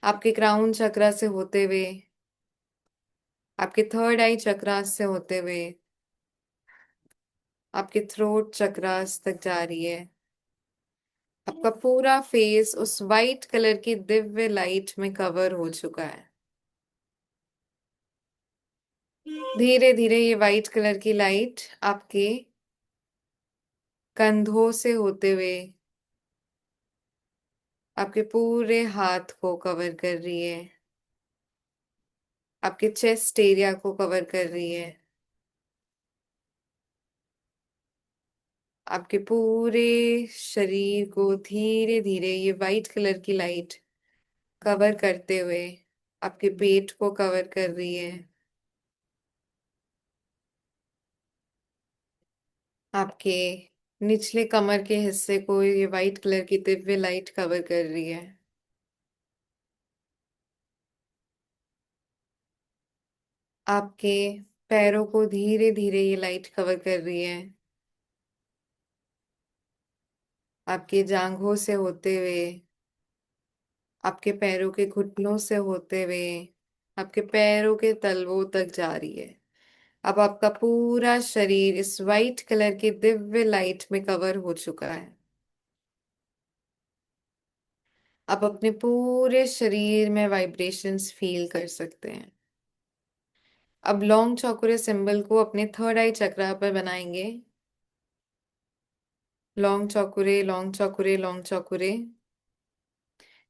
आपके क्राउन चक्रा से होते हुए, आपके थर्ड आई चक्रा से होते हुए, आपके थ्रोट चक्रास तक जा रही है। आपका पूरा फेस उस वाइट कलर की दिव्य लाइट में कवर हो चुका है। धीरे धीरे ये वाइट कलर की लाइट आपके कंधों से होते हुए आपके पूरे हाथ को कवर कर रही है, आपके चेस्ट एरिया को कवर कर रही है, आपके पूरे शरीर को धीरे धीरे ये वाइट कलर की लाइट कवर करते हुए आपके पेट को कवर कर रही है, आपके निचले कमर के हिस्से को ये वाइट कलर की दिव्य लाइट कवर कर रही है। आपके पैरों को धीरे धीरे ये लाइट कवर कर रही है, आपके जांघों से होते हुए, आपके पैरों के घुटनों से होते हुए, आपके पैरों के तलवों तक जा रही है। अब आपका पूरा शरीर इस वाइट कलर की दिव्य लाइट में कवर हो चुका है। आप अपने पूरे शरीर में वाइब्रेशंस फील कर सकते हैं। अब लॉन्ग चौकुरे सिंबल को अपने थर्ड आई चक्रा पर बनाएंगे। Long Cho Ku Rei, long Cho Ku Rei, long Cho Ku Rei.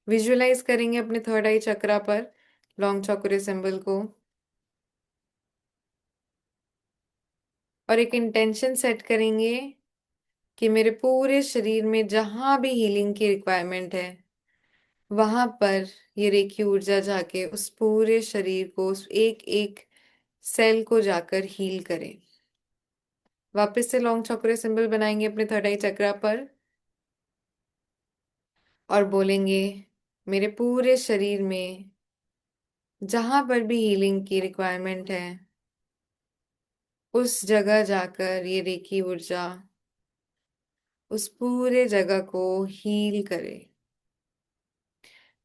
Visualise करेंगे अपने थर्ड आई चक्रा पर लॉन्ग चौकुरे सिंबल को, और एक इंटेंशन सेट करेंगे कि मेरे पूरे शरीर में जहां भी हीलिंग की रिक्वायरमेंट है, वहां पर ये रेकी ऊर्जा जाके उस पूरे शरीर को, उस एक एक सेल को जाकर हील करे। वापस से लॉन्ग चक्र सिंबल बनाएंगे अपने थर्ड आई चक्रा पर और बोलेंगे मेरे पूरे शरीर में जहां पर भी हीलिंग की रिक्वायरमेंट है उस जगह जाकर ये रेकी ऊर्जा उस पूरे जगह को हील करे,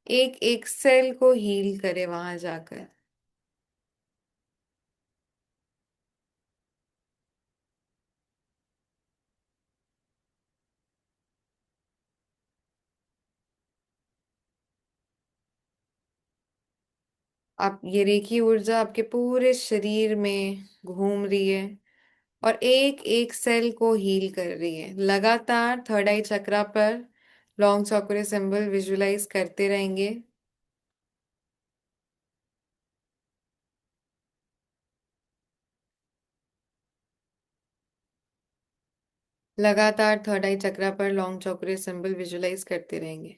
एक एक सेल को हील करे वहां जाकर। आप ये रेकी ऊर्जा आपके पूरे शरीर में घूम रही है और एक एक सेल को हील कर रही है। लगातार थर्ड आई चक्रा पर लॉन्ग चक्र सिंबल विजुलाइज करते रहेंगे। लगातार थर्ड आई चक्रा पर लॉन्ग चक्र सिंबल विजुलाइज करते रहेंगे।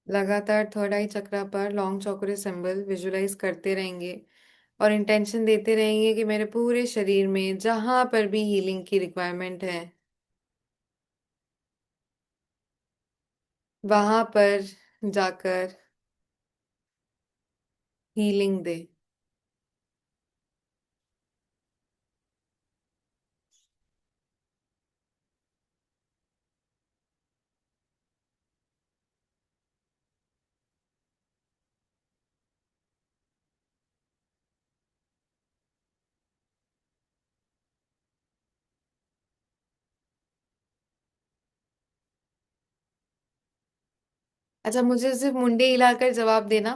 लगातार थर्ड आई चक्रा पर लॉन्ग चक्र सिंबल विजुलाइज करते रहेंगे और इंटेंशन देते रहेंगे कि मेरे पूरे शरीर में जहां पर भी हीलिंग की रिक्वायरमेंट है वहां पर जाकर हीलिंग दे। अच्छा, मुझे सिर्फ मुंडी हिलाकर जवाब देना।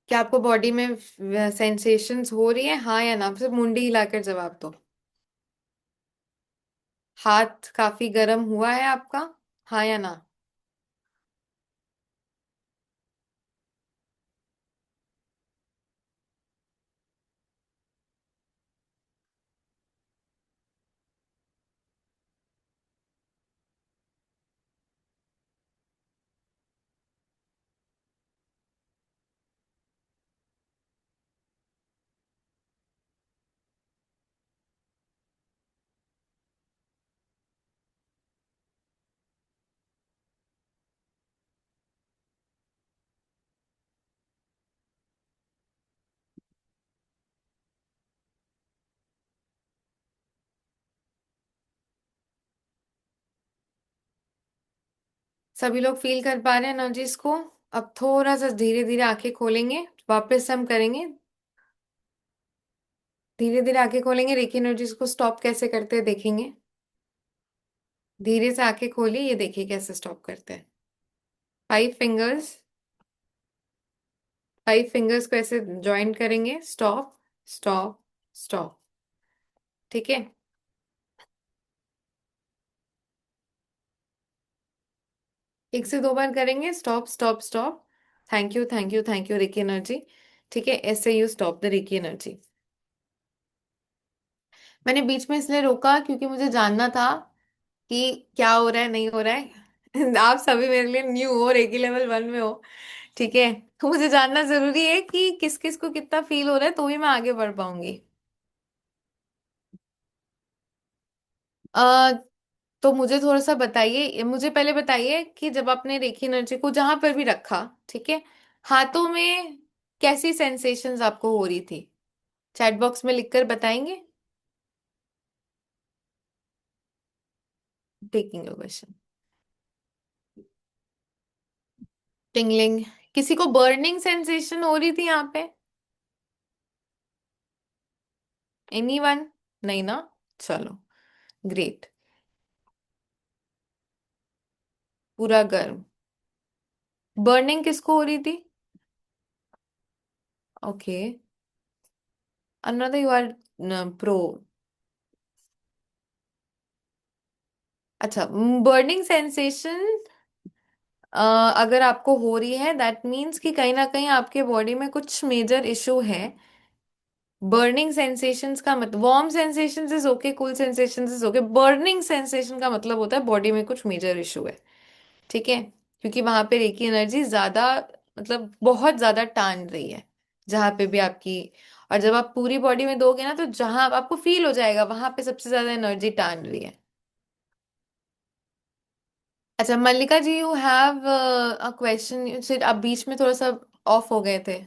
क्या आपको बॉडी में सेंसेशंस हो रही है, हाँ या ना? सिर्फ मुंडी हिलाकर जवाब दो। हाथ काफी गर्म हुआ है आपका, हाँ या ना? सभी लोग फील कर पा रहे हैं एनर्जीज को? अब थोड़ा सा धीरे धीरे आंखें खोलेंगे, वापस हम करेंगे। धीरे धीरे आंखें खोलेंगे, रेकी एनर्जीज को स्टॉप कैसे करते हैं देखेंगे। धीरे से आंखें खोलिए, ये देखिए कैसे स्टॉप करते हैं। फाइव फिंगर्स, फाइव फिंगर्स को ऐसे ज्वाइन करेंगे, स्टॉप स्टॉप स्टॉप। ठीक है, एक से दो बार करेंगे, stop stop stop. Thank you thank you thank you reiki energy. ठीक है, ऐसे you stop the reiki energy. मैंने बीच में इसलिए रोका क्योंकि मुझे जानना था कि क्या हो रहा है, नहीं हो रहा है। आप सभी मेरे लिए न्यू हो, रेकी लेवल वन में हो। ठीक है, तो मुझे जानना जरूरी है कि किस किस को कितना फील हो रहा है, तो ही मैं आगे बढ़ पाऊंगी। अ तो मुझे थोड़ा सा बताइए, मुझे पहले बताइए कि जब आपने रेकी एनर्जी को जहां पर भी रखा, ठीक है, हाथों में कैसी सेंसेशंस आपको हो रही थी? चैट बॉक्स में लिखकर बताएंगे। Taking your question. टिंगलिंग, किसी को बर्निंग सेंसेशन हो रही थी यहाँ पे? एनीवन? नहीं ना? चलो, ग्रेट। पूरा गर्म। बर्निंग किसको हो रही थी? Okay, another you are pro. अच्छा, बर्निंग सेंसेशन अगर आपको हो रही है दैट मीन्स कि कहीं ना कहीं आपके बॉडी में कुछ मेजर इशू है। बर्निंग सेंसेशंस का मतलब, warm sensations is okay, cool sensations is okay, burning sensation का मतलब होता है बॉडी में कुछ मेजर इशू है। ठीक है, क्योंकि वहां पे रेकी एनर्जी ज्यादा, मतलब बहुत ज्यादा टान रही है जहां पे भी आपकी। और जब आप पूरी बॉडी में दोगे ना, तो जहां आपको फील हो जाएगा वहां पे सबसे ज्यादा एनर्जी टान रही है। अच्छा मल्लिका जी, यू हैव अ क्वेश्चन, सिर्फ आप बीच में थोड़ा सा ऑफ हो गए थे।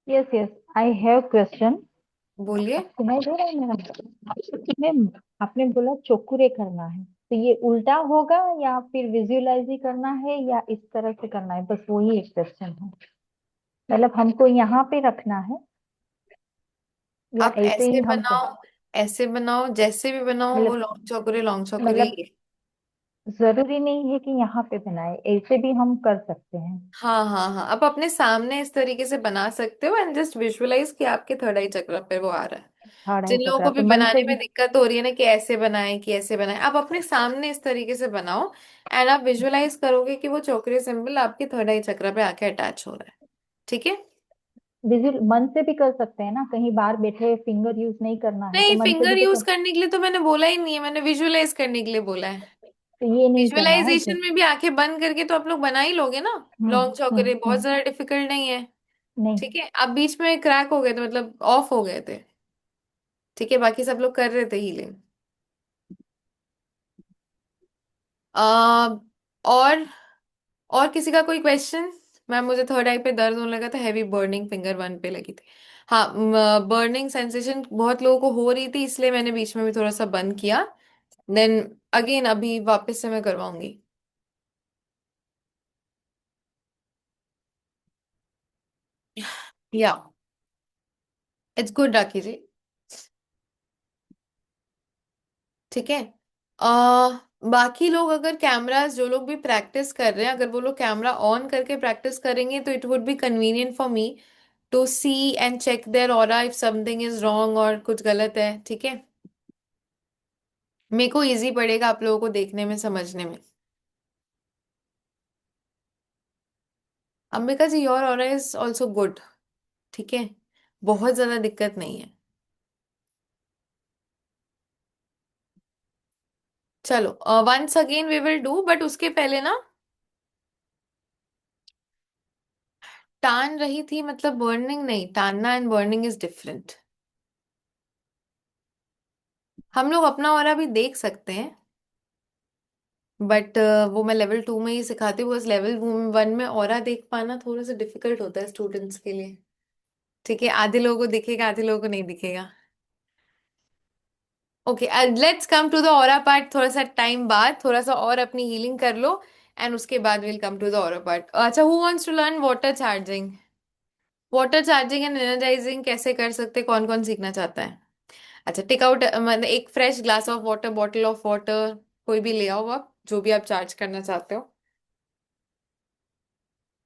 Yes yes, I have question.
बोलिए।
सुनाई दे रहा है मेरा? मैम, आपने बोला चोकुरे करना है, तो ये उल्टा होगा या फिर विजुअलाइज ही करना है या इस तरह से करना है? बस वही एक क्वेश्चन है। मतलब हमको यहाँ पे रखना है या
आप
ऐसे
ऐसे
ही हम कर?
बनाओ, ऐसे बनाओ, जैसे भी बनाओ, वो
मतलब
लॉन्ग चौकरे
मतलब
ही है।
जरूरी नहीं है कि यहाँ पे बनाए, ऐसे भी हम कर सकते हैं।
हाँ हाँ हाँ, आप अपने सामने इस तरीके से बना सकते हो एंड जस्ट विजुअलाइज कि आपके थर्ड आई चक्र पे वो आ रहा है।
हार्ड है
जिन लोगों
चक्रा
को भी
तो मन
बनाने
से
में
भी।
दिक्कत हो रही है ना कि ऐसे बनाएं कि ऐसे बनाएं, आप अपने सामने इस तरीके से बनाओ एंड आप विजुअलाइज करोगे कि वो चौकरी सिंबल आपके थर्ड आई चक्र पे आके अटैच हो रहा है। ठीक है।
विजुअल मन से भी कर सकते हैं ना, कहीं बाहर बैठे फिंगर यूज नहीं करना है तो
नहीं,
मन से भी
फिंगर
तो
यूज
कर।
करने के लिए तो मैंने बोला ही नहीं है, मैंने विजुअलाइज करने के लिए बोला है।
तो ये नहीं करना है
विजुअलाइजेशन में भी आंखें बंद करके तो आप लोग बना ही लोगे ना। लॉन्ग चौकरे बहुत
हम्म।
ज्यादा डिफिकल्ट नहीं है।
नहीं।
ठीक है, आप बीच में क्रैक हो गए थे, मतलब ऑफ हो गए थे। ठीक है, बाकी सब लोग कर रहे थे हीलिंग। आ, और और किसी का कोई क्वेश्चन? मैम मुझे थर्ड आई पे दर्द होने लगा था, हैवी बर्निंग फिंगर वन पे लगी थी। हाँ, बर्निंग सेंसेशन बहुत लोगों को हो रही थी, इसलिए मैंने बीच में भी थोड़ा सा बंद किया। देन अगेन अभी वापस से मैं करवाऊंगी। या इट्स गुड राखी जी। ठीक है। बाकी लोग अगर कैमरास, जो लोग भी प्रैक्टिस कर रहे हैं, अगर वो लोग कैमरा ऑन करके प्रैक्टिस करेंगे तो it would be convenient for me to see and check their aura if something is wrong और कुछ गलत है। ठीक है, मेरे को इजी पड़ेगा आप लोगों को देखने में, समझने में। Ambika ji, your aura is also good. ठीक है, बहुत ज्यादा दिक्कत नहीं है। चलो once again we will do, but उसके पहले ना, टान रही थी मतलब बर्निंग नहीं, टानना एंड बर्निंग इज डिफरेंट। हम लोग अपना ऑरा भी देख सकते हैं, बट वो मैं लेवल 2 में ही सिखाती हूँ, बस लेवल 1 में ऑरा देख पाना थोड़ा सा डिफिकल्ट होता है स्टूडेंट्स के लिए। ठीक है, आधे लोगों को दिखेगा, आधे लोगों को नहीं दिखेगा। Okay, let's come to the aura part थोड़ा सा टाइम बाद, थोड़ा सा और अपनी हीलिंग कर लो एंड उसके बाद will come to the aura part. अच्छा, who wants to learn water charging? Water charging and energising कैसे कर सकते, कौन कौन सीखना चाहता है? अच्छा, टेक आउट, मतलब एक fresh glass of water, bottle of water, कोई भी ले आओ आप, जो भी आप चार्ज करना चाहते हो।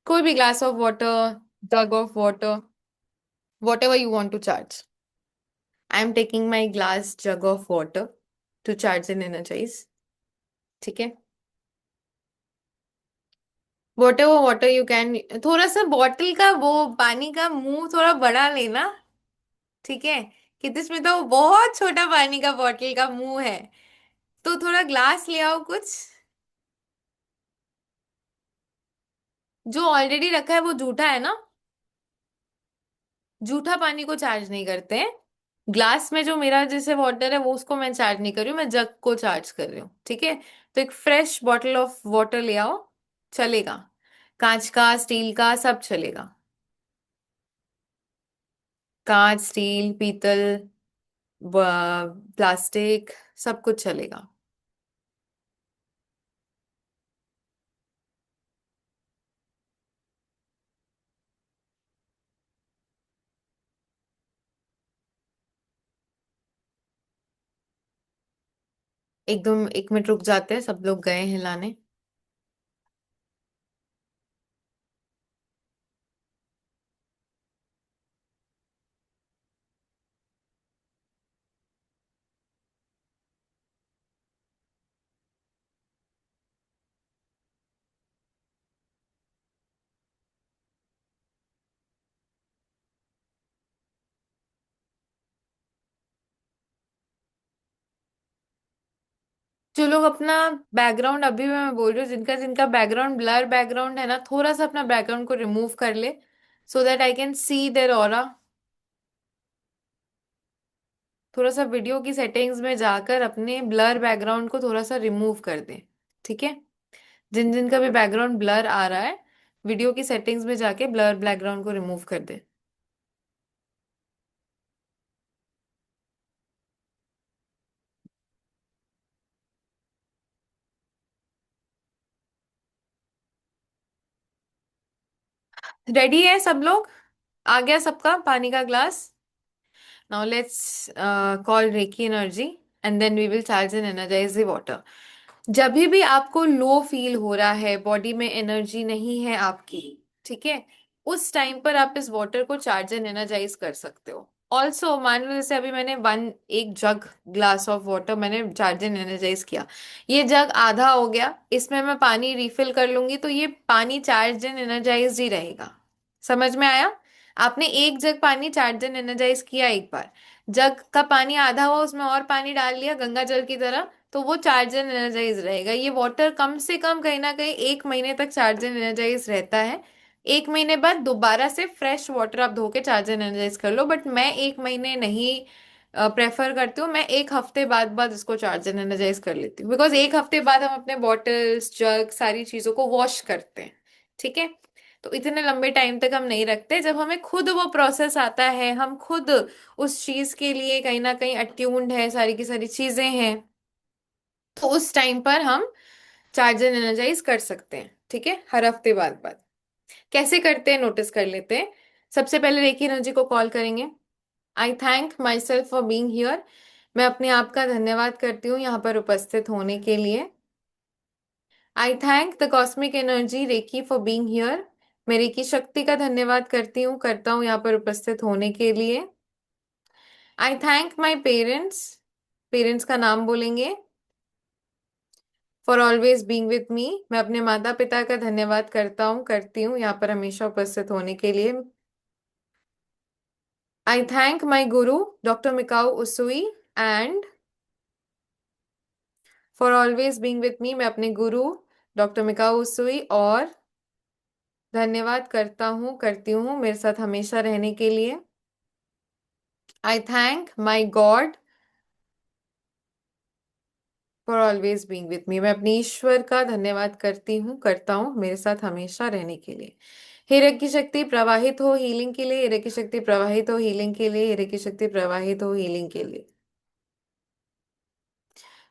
कोई भी glass of water, jug of water, whatever you want to charge. I am taking my glass jug of water to charge and energize. ठीक है, whatever water you can. थोड़ा सा बॉटल का वो पानी का मुंह थोड़ा बड़ा लेना। ठीक है, कि जिसमें तो बहुत छोटा पानी का बॉटल का मुंह है, तो थोड़ा ग्लास ले आओ कुछ। जो ऑलरेडी रखा है वो जूठा है ना, जूठा पानी को चार्ज नहीं करते हैं। ग्लास में जो मेरा जैसे वाटर है वो, उसको मैं चार्ज नहीं कर रही हूँ, मैं जग को चार्ज कर रही हूँ। ठीक है, तो एक फ्रेश बॉटल ऑफ वाटर ले आओ, चलेगा। कांच का, स्टील का, सब चलेगा। कांच, स्टील, पीतल, प्लास्टिक, सब कुछ चलेगा। एकदम 1 मिनट रुक जाते हैं, सब लोग गए हैं लाने। जो लोग अपना बैकग्राउंड, अभी भी मैं बोल रही हूँ, जिनका जिनका बैकग्राउंड ब्लर बैकग्राउंड है ना, थोड़ा सा अपना बैकग्राउंड को रिमूव कर ले, so that I can see their aura. थोड़ा सा वीडियो की सेटिंग्स में जाकर अपने ब्लर बैकग्राउंड को थोड़ा सा रिमूव कर दे, ठीक है। जिन जिन का भी बैकग्राउंड ब्लर आ रहा है, वीडियो की सेटिंग्स में जाके ब्लर बैकग्राउंड को रिमूव कर दे। रेडी है सब लोग? आ गया सबका पानी का glass? Now let's call reiki energy and then we will charge and energize the water. जब भी आपको लो फील हो रहा है, बॉडी में एनर्जी नहीं है आपकी, ठीक है, उस टाइम पर आप इस वाटर को चार्ज एंड एनर्जाइज कर सकते हो। ऑल्सो मान लो जैसे अभी मैंने एक जग ग्लास ऑफ वाटर मैंने चार्ज एंड एनर्जाइज किया, ये जग आधा हो गया, इसमें मैं पानी रिफिल कर लूंगी तो ये पानी चार्ज एंड एनर्जाइज ही रहेगा। समझ में आया? आपने एक जग पानी चार्ज एंड एनर्जाइज किया, एक बार जग का पानी आधा हुआ, उसमें और पानी डाल लिया गंगा जल की तरह, तो वो चार्ज एंड एनर्जाइज रहेगा। ये वाटर कम से कम कहीं ना कहीं 1 महीने तक चार्ज एंड एनर्जाइज रहता है। 1 महीने बाद दोबारा से फ्रेश वाटर आप धो के चार्ज एंड एनर्जाइज कर लो, बट मैं 1 महीने नहीं प्रेफर करती हूँ। मैं एक हफ्ते बाद बाद इसको चार्ज एंड एनर्जाइज कर लेती हूँ, बिकॉज एक हफ्ते बाद हम अपने बॉटल्स जग सारी चीजों को वॉश करते हैं, ठीक है। तो इतने लंबे टाइम तक हम नहीं रखते। जब हमें खुद वो प्रोसेस आता है, हम खुद उस चीज के लिए कहीं ना कहीं अट्यून्ड है, सारी की सारी चीजें हैं, तो उस टाइम पर हम चार्ज एंड एनर्जाइज कर सकते हैं, ठीक है, हर हफ्ते बाद बाद। कैसे करते हैं नोटिस कर लेते हैं। सबसे पहले रेकी एनर्जी को कॉल करेंगे। आई thank my self for being here. मैं अपने आप का धन्यवाद करती हूँ यहाँ पर उपस्थित होने के लिए। I thank the cosmic energy reiki for being here. मैं रेकी शक्ति का धन्यवाद करता हूँ यहाँ पर उपस्थित होने के लिए। I thank my parents, parents का नाम बोलेंगे, for always being with me. मैं अपने माता पिता का धन्यवाद करती हूँ यहाँ पर हमेशा उपस्थित होने के लिए। I thank my Guru doctor Mikao उसुई and for always being with मी। मैं अपने गुरु डॉक्टर मिकाओ उसुई और धन्यवाद करती हूँ मेरे साथ हमेशा रहने के लिए। I thank my God for always being with मी। मैं अपने ईश्वर का धन्यवाद करता हूँ मेरे साथ हमेशा रहने के लिए। हीरे की शक्ति प्रवाहित हो हीलिंग के लिए, हीरे की शक्ति प्रवाहित हो हीलिंग के लिए, हीरे की शक्ति प्रवाहित हो हीलिंग के लिए।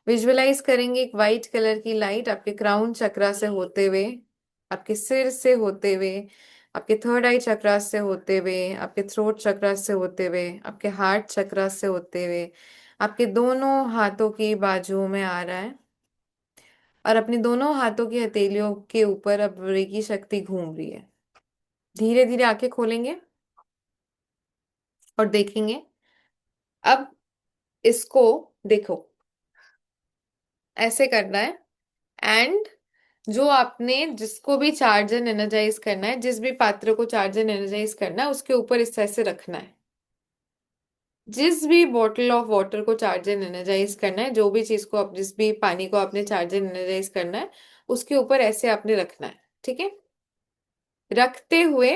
विजुअलाइज करेंगे एक वाइट कलर की लाइट आपके क्राउन चक्रा से होते हुए, आपके सिर से होते हुए, आपके थर्ड आई चक्रा से होते हुए, आपके थ्रोट चक्रा से होते हुए, आपके हार्ट चक्रा से होते हुए, आपके दोनों हाथों की बाजुओं में आ रहा है, और अपनी दोनों हाथों की हथेलियों के ऊपर अब रेकी शक्ति घूम रही है। धीरे धीरे आंखें खोलेंगे और देखेंगे। अब इसको देखो, ऐसे करना है, एंड जो आपने जिसको भी चार्ज एंड एनर्जाइज करना है, जिस भी पात्र को चार्ज एंड एनर्जाइज करना है, उसके ऊपर इस तरह से रखना है। जिस भी बॉटल ऑफ वाटर को चार्ज एंड एनर्जाइज करना है, जो भी चीज को आप, जिस भी पानी को आपने चार्ज एंड एनर्जाइज करना है, उसके ऊपर ऐसे आपने रखना है, ठीक है। रखते हुए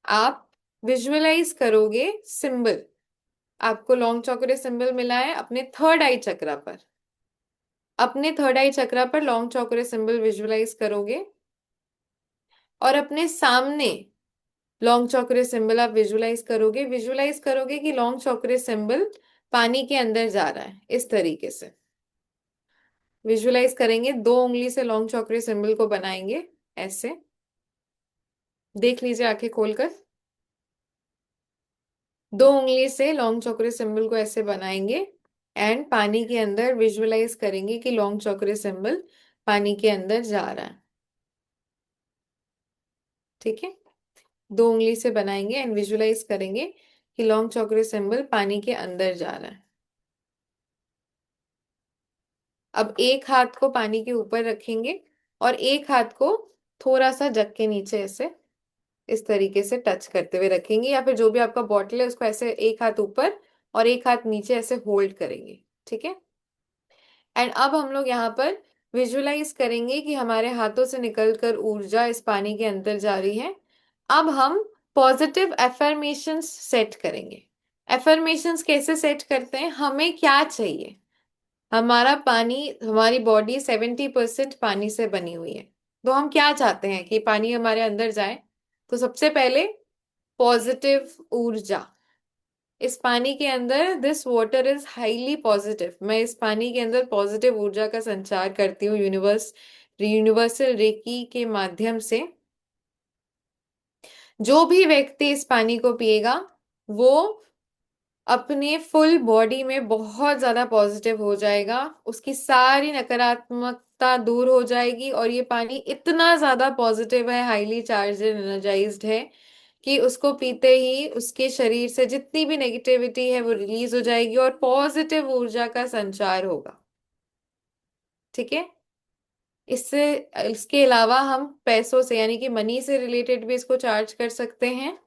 आप विजुअलाइज करोगे सिंबल, आपको लॉन्ग चौकरे सिंबल मिला है अपने थर्ड आई चक्रा पर। अपने थर्ड आई चक्रा पर लॉन्ग चौकरे सिंबल विजुअलाइज करोगे, और अपने सामने लॉन्ग चौकरे सिंबल आप विजुअलाइज करोगे कि लॉन्ग चौकरे सिंबल पानी के अंदर जा रहा है, इस तरीके से विजुअलाइज करेंगे। 2 उंगली से लॉन्ग चौकरे सिंबल को बनाएंगे ऐसे, देख लीजिए आंखें खोलकर। 2 उंगली से लॉन्ग चौकरे सिंबल को ऐसे बनाएंगे, एंड पानी के अंदर विजुअलाइज करेंगे कि लॉन्ग चौकरे सिंबल पानी के अंदर जा रहा है, ठीक है। 2 उंगली से बनाएंगे एंड विजुअलाइज करेंगे कि लॉन्ग चौकरे सिंबल पानी के अंदर जा रहा है। अब एक हाथ को पानी के ऊपर रखेंगे और एक हाथ को थोड़ा सा जग के नीचे ऐसे इस तरीके से टच करते हुए रखेंगे, या फिर जो भी आपका बॉटल है उसको ऐसे एक हाथ ऊपर और एक हाथ नीचे ऐसे होल्ड करेंगे, ठीक है। एंड अब हम लोग यहाँ पर विजुलाइज करेंगे कि हमारे हाथों से निकलकर ऊर्जा इस पानी के अंदर जा रही है। अब हम पॉजिटिव एफर्मेशंस सेट करेंगे। एफर्मेशंस कैसे सेट करते हैं? हमें क्या चाहिए? हमारा पानी, हमारी बॉडी 70% पानी से बनी हुई है, तो हम क्या चाहते हैं कि पानी हमारे अंदर जाए? तो सबसे पहले पॉजिटिव ऊर्जा इस पानी के अंदर। This water is highly positive. मैं इस पानी के अंदर पॉजिटिव ऊर्जा का संचार करती हूँ यूनिवर्सल रेकी के माध्यम से। जो भी व्यक्ति इस पानी को पिएगा वो अपने फुल बॉडी में बहुत ज्यादा पॉजिटिव हो जाएगा, उसकी सारी नकारात्मकता दूर हो जाएगी, और ये पानी इतना ज्यादा पॉजिटिव है, हाईली चार्ज एनर्जाइज्ड है कि उसको पीते ही उसके शरीर से जितनी भी नेगेटिविटी है वो रिलीज हो जाएगी और पॉजिटिव ऊर्जा का संचार होगा। ठीक है। इससे इसके अलावा हम पैसों से यानी कि मनी से रिलेटेड भी इसको चार्ज कर सकते हैं।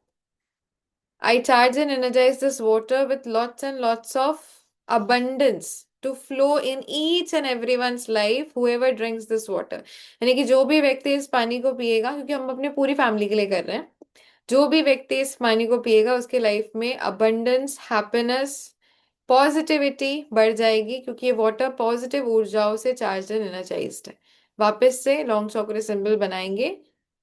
I charge and energize this water with lots and lots of abundance to flow in each and everyone's life, whoever drinks this water। यानी कि जो भी व्यक्ति इस पानी को पिएगा, क्योंकि हम अपने पूरी फैमिली के लिए कर रहे हैं, जो भी व्यक्ति इस पानी को पिएगा उसके लाइफ में अबंडेंस, हैप्पीनेस, पॉजिटिविटी बढ़ जाएगी, क्योंकि ये वाटर पॉजिटिव ऊर्जाओं से चार्ज एंड एनर्जाइज्ड है। वापस से लॉन्ग चौकरे सिंबल बनाएंगे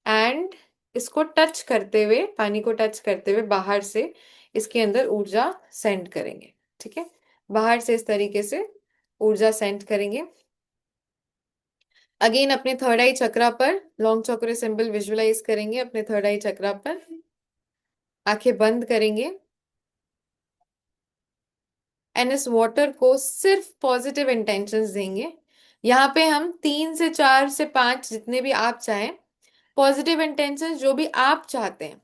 एंड इसको टच करते हुए, पानी को टच करते हुए बाहर से इसके अंदर ऊर्जा सेंड करेंगे। ठीक है। बाहर से इस तरीके से ऊर्जा सेंड करेंगे। अगेन अपने थर्ड आई चक्रा पर लॉन्ग चक्र सिंबल विजुलाइज करेंगे। अपने थर्ड आई चक्रा पर आंखें बंद करेंगे एंड इस वाटर को सिर्फ पॉजिटिव इंटेंशंस देंगे। यहाँ पे हम 3 से 4 से 5 जितने भी आप चाहें पॉजिटिव इंटेंशंस, जो भी आप चाहते हैं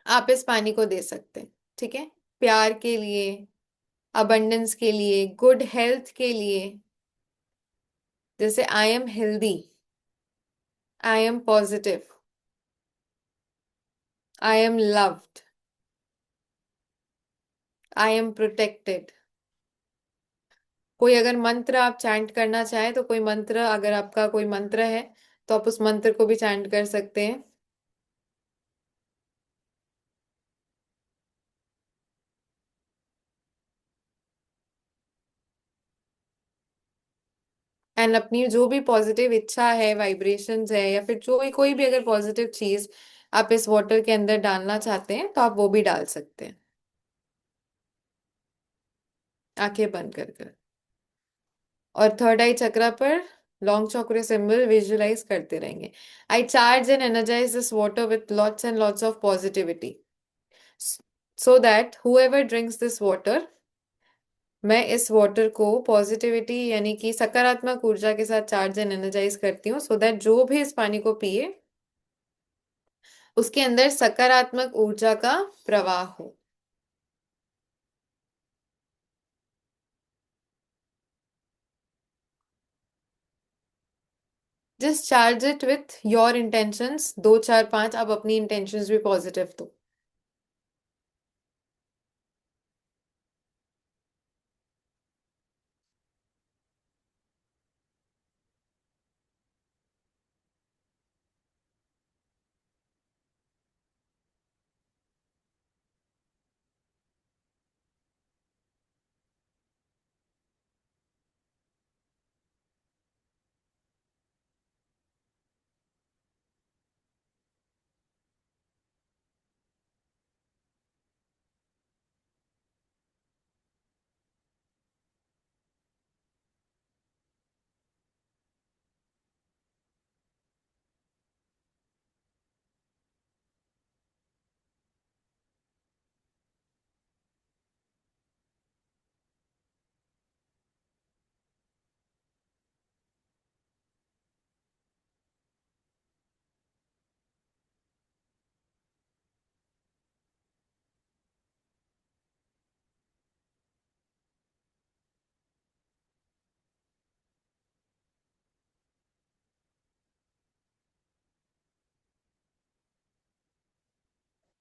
आप इस पानी को दे सकते हैं। ठीक है। प्यार के लिए, अबंडेंस के लिए, गुड हेल्थ के लिए, जैसे I am healthy, I am positive, I am loved, I am protected. कोई अगर मंत्र आप चैंट करना चाहें तो कोई मंत्र, अगर आपका कोई मंत्र है तो आप उस मंत्र को भी चैंट कर सकते हैं। एंड अपनी जो भी पॉजिटिव इच्छा है, वाइब्रेशंस है, या फिर जो भी कोई भी अगर पॉजिटिव चीज आप इस वाटर के अंदर डालना चाहते हैं तो आप वो भी डाल सकते हैं, आंखें बंद कर कर। और थर्ड आई चक्रा पर लॉन्ग चक्र सिंबल विजुलाइज करते रहेंगे। I charge and energize this water with lots and lots of positivity so that whoever drinks this water, मैं इस वाटर को पॉजिटिविटी यानी कि सकारात्मक ऊर्जा के साथ चार्ज एंड एनर्जाइज करती हूँ, सो दैट जो भी इस पानी को पिए उसके अंदर सकारात्मक ऊर्जा का प्रवाह हो। Just charge it with your intentions. 2 4 5 अब अपनी इंटेंशंस भी पॉजिटिव दो।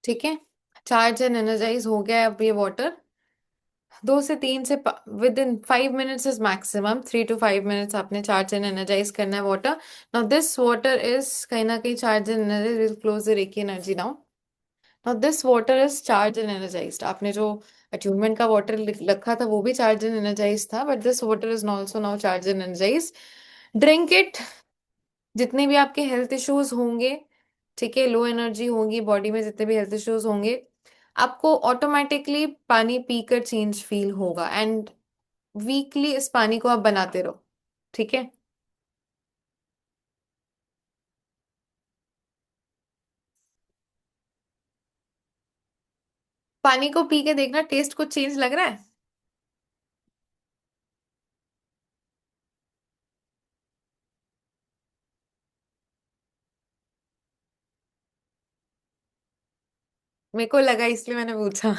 ठीक है। चार्ज एंड एनर्जाइज हो गया है अब ये वाटर। 2 से 3 से within 5 minutes is maximum, 3 to 5 minutes आपने चार्ज एंड एनर्जाइज करना है water. Now this water is कहीं ना कहीं charge and energize, will close the reiki energy now. Now this water is charge and energized. आपने जो attunement का water रखा था वो भी चार्ज एंड एनर्जाइज था, but this water is also now charge and energize. Drink it. जितने भी आपके हेल्थ इश्यूज होंगे, ठीक है, लो एनर्जी होगी बॉडी में, जितने भी हेल्थ इश्यूज होंगे, आपको ऑटोमेटिकली पानी पीकर चेंज फील होगा। एंड वीकली इस पानी को आप बनाते रहो, ठीक है। पानी को पी के देखना, टेस्ट कुछ चेंज लग रहा है? मेरे को लगा इसलिए मैंने पूछा।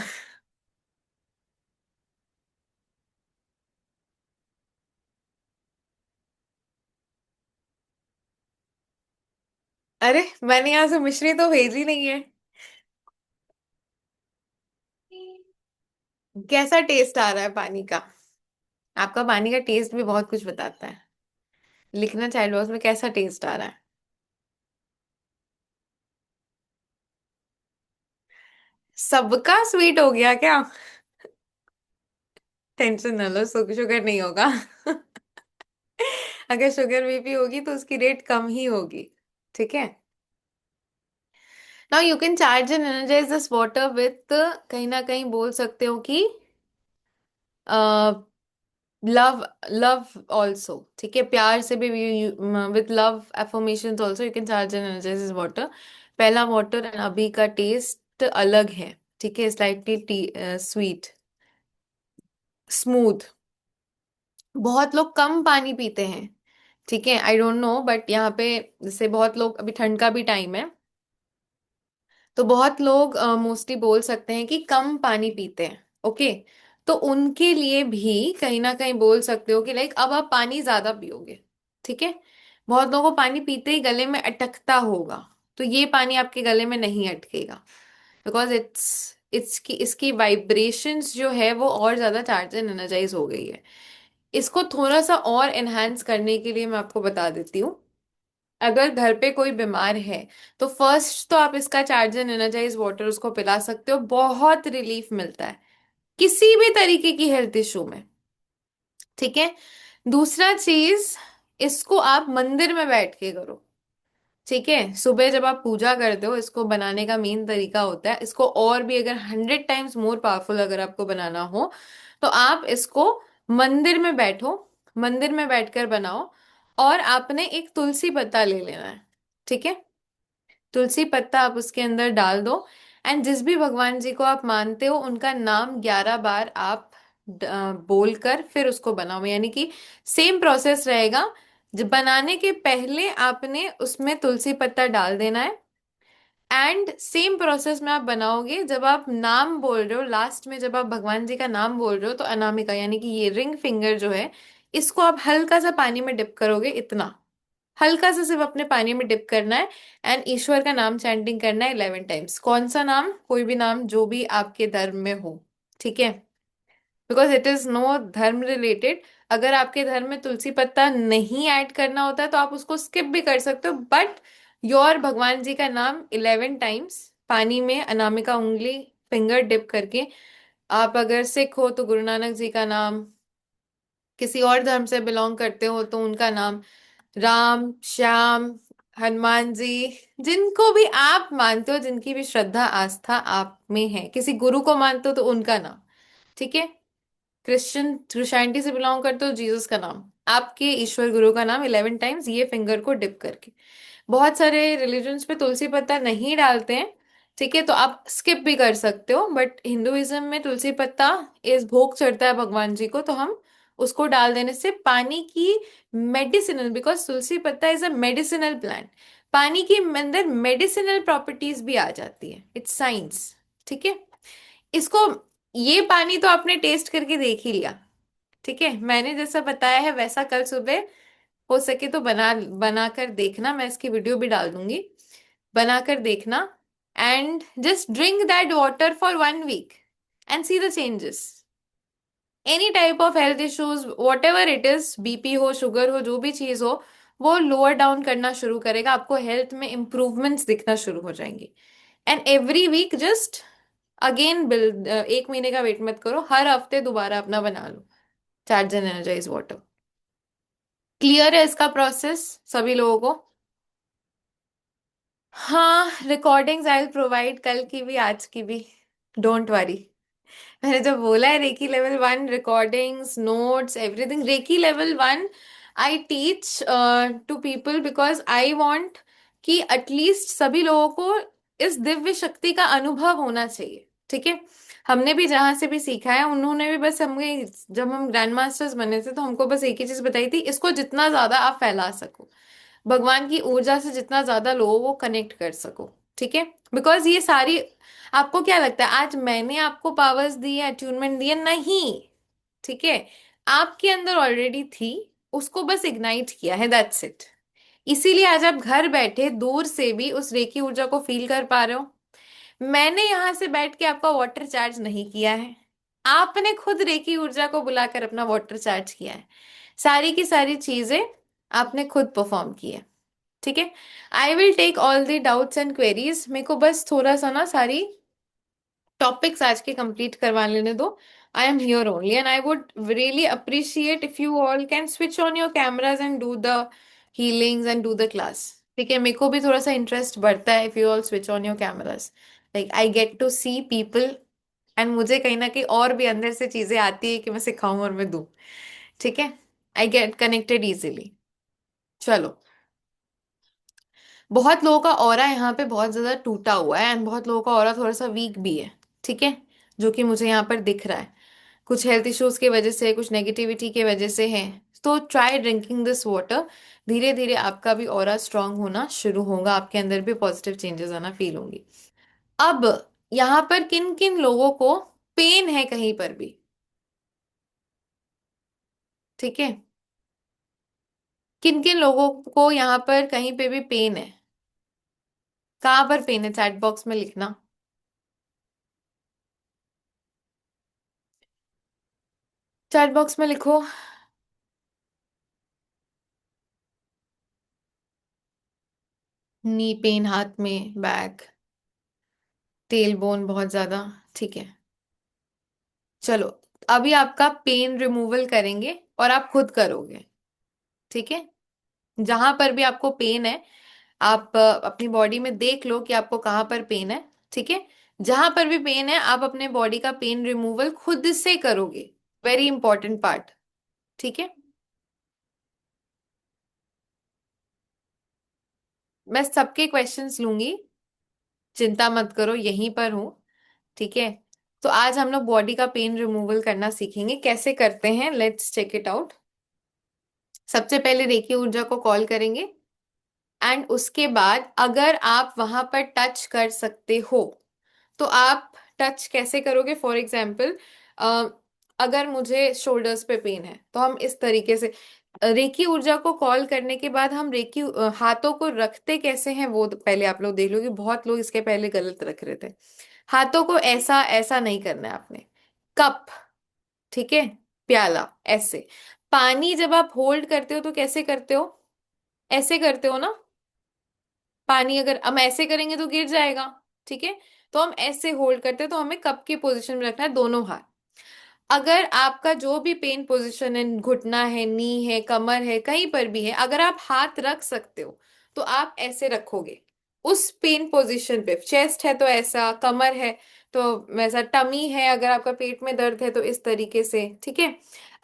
अरे मैंने यहाँ से मिश्री तो भेजी नहीं है। कैसा टेस्ट आ रहा है पानी का? आपका पानी का टेस्ट भी बहुत कुछ बताता है। लिखना चैट बॉक्स में कैसा टेस्ट आ रहा है। सबका स्वीट हो गया क्या? टेंशन न लो, शुगर नहीं होगा। अगर शुगर बीपी होगी तो उसकी रेट कम ही होगी, ठीक है। Now you can charge and energize this water with, कहीं ना कहीं बोल सकते हो कि लव, लव ऑल्सो, ठीक है, प्यार से भी, with love affirmations also you can charge and energize this water. पहला वाटर एंड अभी का टेस्ट अलग है, ठीक है, स्लाइटली स्वीट, स्मूथ। बहुत लोग कम पानी पीते हैं, ठीक है, आई डोंट नो, बट यहाँ पे जैसे बहुत लोग, अभी ठंड का भी टाइम है, तो बहुत लोग मोस्टली बोल सकते हैं कि कम पानी पीते हैं, ओके। तो उनके लिए भी कहीं ना कहीं बोल सकते हो कि लाइक अब आप पानी ज्यादा पियोगे, ठीक है। बहुत लोगों को पानी पीते ही गले में अटकता होगा, तो ये पानी आपके गले में नहीं अटकेगा, बिकॉज इसकी इसकी वाइब्रेशंस जो है वो और ज्यादा चार्ज एंड एनर्जाइज हो गई है। इसको थोड़ा सा और एनहांस करने के लिए मैं आपको बता देती हूँ। अगर घर पे कोई बीमार है तो फर्स्ट तो आप इसका चार्ज एंड एनर्जाइज वाटर उसको पिला सकते हो, बहुत रिलीफ मिलता है किसी भी तरीके की हेल्थ इशू में, ठीक है। दूसरा चीज, इसको आप मंदिर में बैठ के करो, ठीक है। सुबह जब आप पूजा करते हो, इसको बनाने का मेन तरीका होता है, इसको और भी अगर 100 टाइम्स मोर पावरफुल अगर आपको बनाना हो तो आप इसको मंदिर में बैठो, मंदिर में बैठकर बनाओ। और आपने एक तुलसी पत्ता ले लेना है, ठीक है। तुलसी पत्ता आप उसके अंदर डाल दो, एंड जिस भी भगवान जी को आप मानते हो उनका नाम 11 बार आप बोलकर फिर उसको बनाओ, यानी कि सेम प्रोसेस रहेगा। जब बनाने के पहले आपने उसमें तुलसी पत्ता डाल देना है, एंड सेम प्रोसेस में आप बनाओगे। जब आप नाम बोल रहे हो लास्ट में, जब आप भगवान जी का नाम बोल रहे हो, तो अनामिका यानी कि ये रिंग फिंगर जो है, इसको आप हल्का सा पानी में डिप करोगे, इतना हल्का सा सिर्फ अपने पानी में डिप करना है। एंड ईश्वर का नाम चैंटिंग करना है 11 टाइम्स। कौन सा नाम? कोई भी नाम जो भी आपके धर्म में हो, ठीक है, बिकॉज इट इज नो धर्म रिलेटेड। अगर आपके धर्म में तुलसी पत्ता नहीं ऐड करना होता है तो आप उसको स्किप भी कर सकते हो, बट योर भगवान जी का नाम 11 टाइम्स पानी में अनामिका उंगली फिंगर डिप करके। आप अगर सिख हो तो गुरु नानक जी का नाम, किसी और धर्म से बिलोंग करते हो तो उनका नाम, राम, श्याम, हनुमान जी, जिनको भी आप मानते हो, जिनकी भी श्रद्धा आस्था आप में है, किसी गुरु को मानते हो तो उनका नाम, ठीक है। क्रिश्चियन क्रिश्चियनिटी से बिलोंग करते हो, जीसस का नाम, आपके ईश्वर गुरु का नाम 11 टाइम्स ये फिंगर को डिप करके। बहुत सारे रिलीजन्स पे तुलसी पत्ता नहीं डालते हैं, ठीक है, तो आप स्किप भी कर सकते हो, बट हिंदुइज्म में तुलसी पत्ता इस भोग चढ़ता है भगवान जी को, तो हम उसको डाल देने से पानी की मेडिसिनल, बिकॉज तुलसी पत्ता इज अ मेडिसिनल प्लांट, पानी की अंदर मेडिसिनल प्रॉपर्टीज भी आ जाती है, इट्स साइंस, ठीक है। इसको, ये पानी तो आपने टेस्ट करके देख ही लिया, ठीक है, मैंने जैसा बताया है वैसा कल सुबह हो सके तो बनाकर देखना, मैं इसकी वीडियो भी डाल दूंगी, बनाकर देखना। And just drink that water for 1 week and see the changes. Any type of health issues, whatever it is, BP हो, शुगर हो, जो भी चीज हो, वो लोअर डाउन करना शुरू करेगा, आपको हेल्थ में इंप्रूवमेंट्स दिखना शुरू हो जाएंगी। And every week just again build, 1 महीने का वेट मत करो, हर हफ्ते दोबारा अपना बना लो charge and energise water. Clear है इसका प्रोसेस सभी लोगों को? हाँ, रिकॉर्डिंग्स आई विल प्रोवाइड, कल की भी आज की भी, डोंट वरी। मैंने जब बोला है reiki level 1 recordings notes everything, reiki level 1 I teach to people because I want कि एटलीस्ट सभी लोगों को इस दिव्य शक्ति का अनुभव होना चाहिए। ठीक है, हमने भी जहां से भी सीखा है, उन्होंने भी बस हमें, जब हम ग्रैंड मास्टर्स बने थे तो हमको बस एक ही चीज बताई थी, इसको जितना ज्यादा आप फैला सको, भगवान की ऊर्जा से जितना ज्यादा लोगों को कनेक्ट कर सको। ठीक है, बिकॉज ये सारी, आपको क्या लगता है आज मैंने आपको पावर्स दी है, अट्यूनमेंट दी है? नहीं। ठीक है, आपके अंदर ऑलरेडी थी, उसको बस इग्नाइट किया है, दैट्स इट। इसीलिए आज आप घर बैठे दूर से भी उस रेकी ऊर्जा को फील कर पा रहे हो। मैंने यहां से बैठ के आपका वाटर चार्ज नहीं किया है, आपने खुद रेकी ऊर्जा को बुलाकर अपना वाटर चार्ज किया है। सारी की सारी चीजें आपने खुद परफॉर्म की है। ठीक है, I will take all the doubts and queries, मेरे को बस थोड़ा सा ना सारी टॉपिक्स आज के कंप्लीट करवा लेने दो। I am here only and I would really appreciate if you all can switch on your cameras and do the healings and do the class. ठीक है, मेरे को भी थोड़ा सा इंटरेस्ट बढ़ता है if you all switch on your cameras, like I get to see people, and मुझे कहीं ना कहीं और भी अंदर से चीजें आती है कि मैं सिखाऊं और मैं दूं। ठीक है, आई गेट कनेक्टेड इजिली। चलो, बहुत लोगों का ऑरा यहाँ पे बहुत ज्यादा टूटा हुआ है एंड बहुत लोगों का ऑरा थोड़ा सा वीक भी है। ठीक है, जो कि मुझे यहाँ पर दिख रहा है, कुछ हेल्थ इश्यूज की वजह से, कुछ नेगेटिविटी की वजह से है। तो ट्राई ड्रिंकिंग दिस वाटर, धीरे धीरे आपका भी ऑरा स्ट्रांग होना शुरू होगा, आपके अंदर भी पॉजिटिव चेंजेस आना फील होंगी। अब यहाँ पर किन किन लोगों को पेन है कहीं पर भी? ठीक है, किन किन लोगों को यहाँ पर कहीं पे भी पेन है? कहाँ पर पेन है चैट बॉक्स में लिखना। चैट बॉक्स में लिखो। नी पेन, हाथ में, बैक, टेल बोन बहुत ज्यादा। ठीक है, चलो, अभी आपका पेन रिमूवल करेंगे और आप खुद करोगे। ठीक है, जहां पर भी आपको पेन है, आप अपनी बॉडी में देख लो कि आपको कहाँ पर पेन है। ठीक है, जहां पर भी पेन है आप अपने बॉडी का पेन रिमूवल खुद से करोगे, वेरी इंपॉर्टेंट पार्ट। ठीक है, मैं सबके क्वेश्चंस लूंगी, चिंता मत करो, यहीं पर हूं। ठीक है, तो आज हम लोग बॉडी का पेन रिमूवल करना सीखेंगे, कैसे करते हैं, लेट्स चेक इट आउट। सबसे पहले रेखी ऊर्जा को कॉल करेंगे एंड उसके बाद अगर आप वहां पर टच कर सकते हो तो आप टच कैसे करोगे? फॉर एग्जाम्पल, अगर मुझे शोल्डर्स पे पेन है तो हम इस तरीके से, रेकी ऊर्जा को कॉल करने के बाद हम रेकी हाथों को रखते कैसे हैं वो पहले आप लोग देख लो, कि बहुत लोग इसके पहले गलत रख रहे थे। हाथों को ऐसा ऐसा नहीं करना है आपने, कप, ठीक है, प्याला, ऐसे। पानी जब आप होल्ड करते हो तो कैसे करते हो? ऐसे करते हो ना? पानी अगर हम ऐसे करेंगे तो गिर जाएगा। ठीक है, तो हम ऐसे होल्ड करते हैं, तो हमें कप की पोजीशन में रखना है दोनों हाथ। अगर आपका जो भी पेन पोजीशन है, घुटना है, नी है, कमर है, कहीं पर भी है, अगर आप हाथ रख सकते हो तो आप ऐसे रखोगे उस पेन पोजीशन पे। चेस्ट है तो ऐसा, कमर है तो वैसा, टमी है, अगर आपका पेट में दर्द है तो इस तरीके से। ठीक है,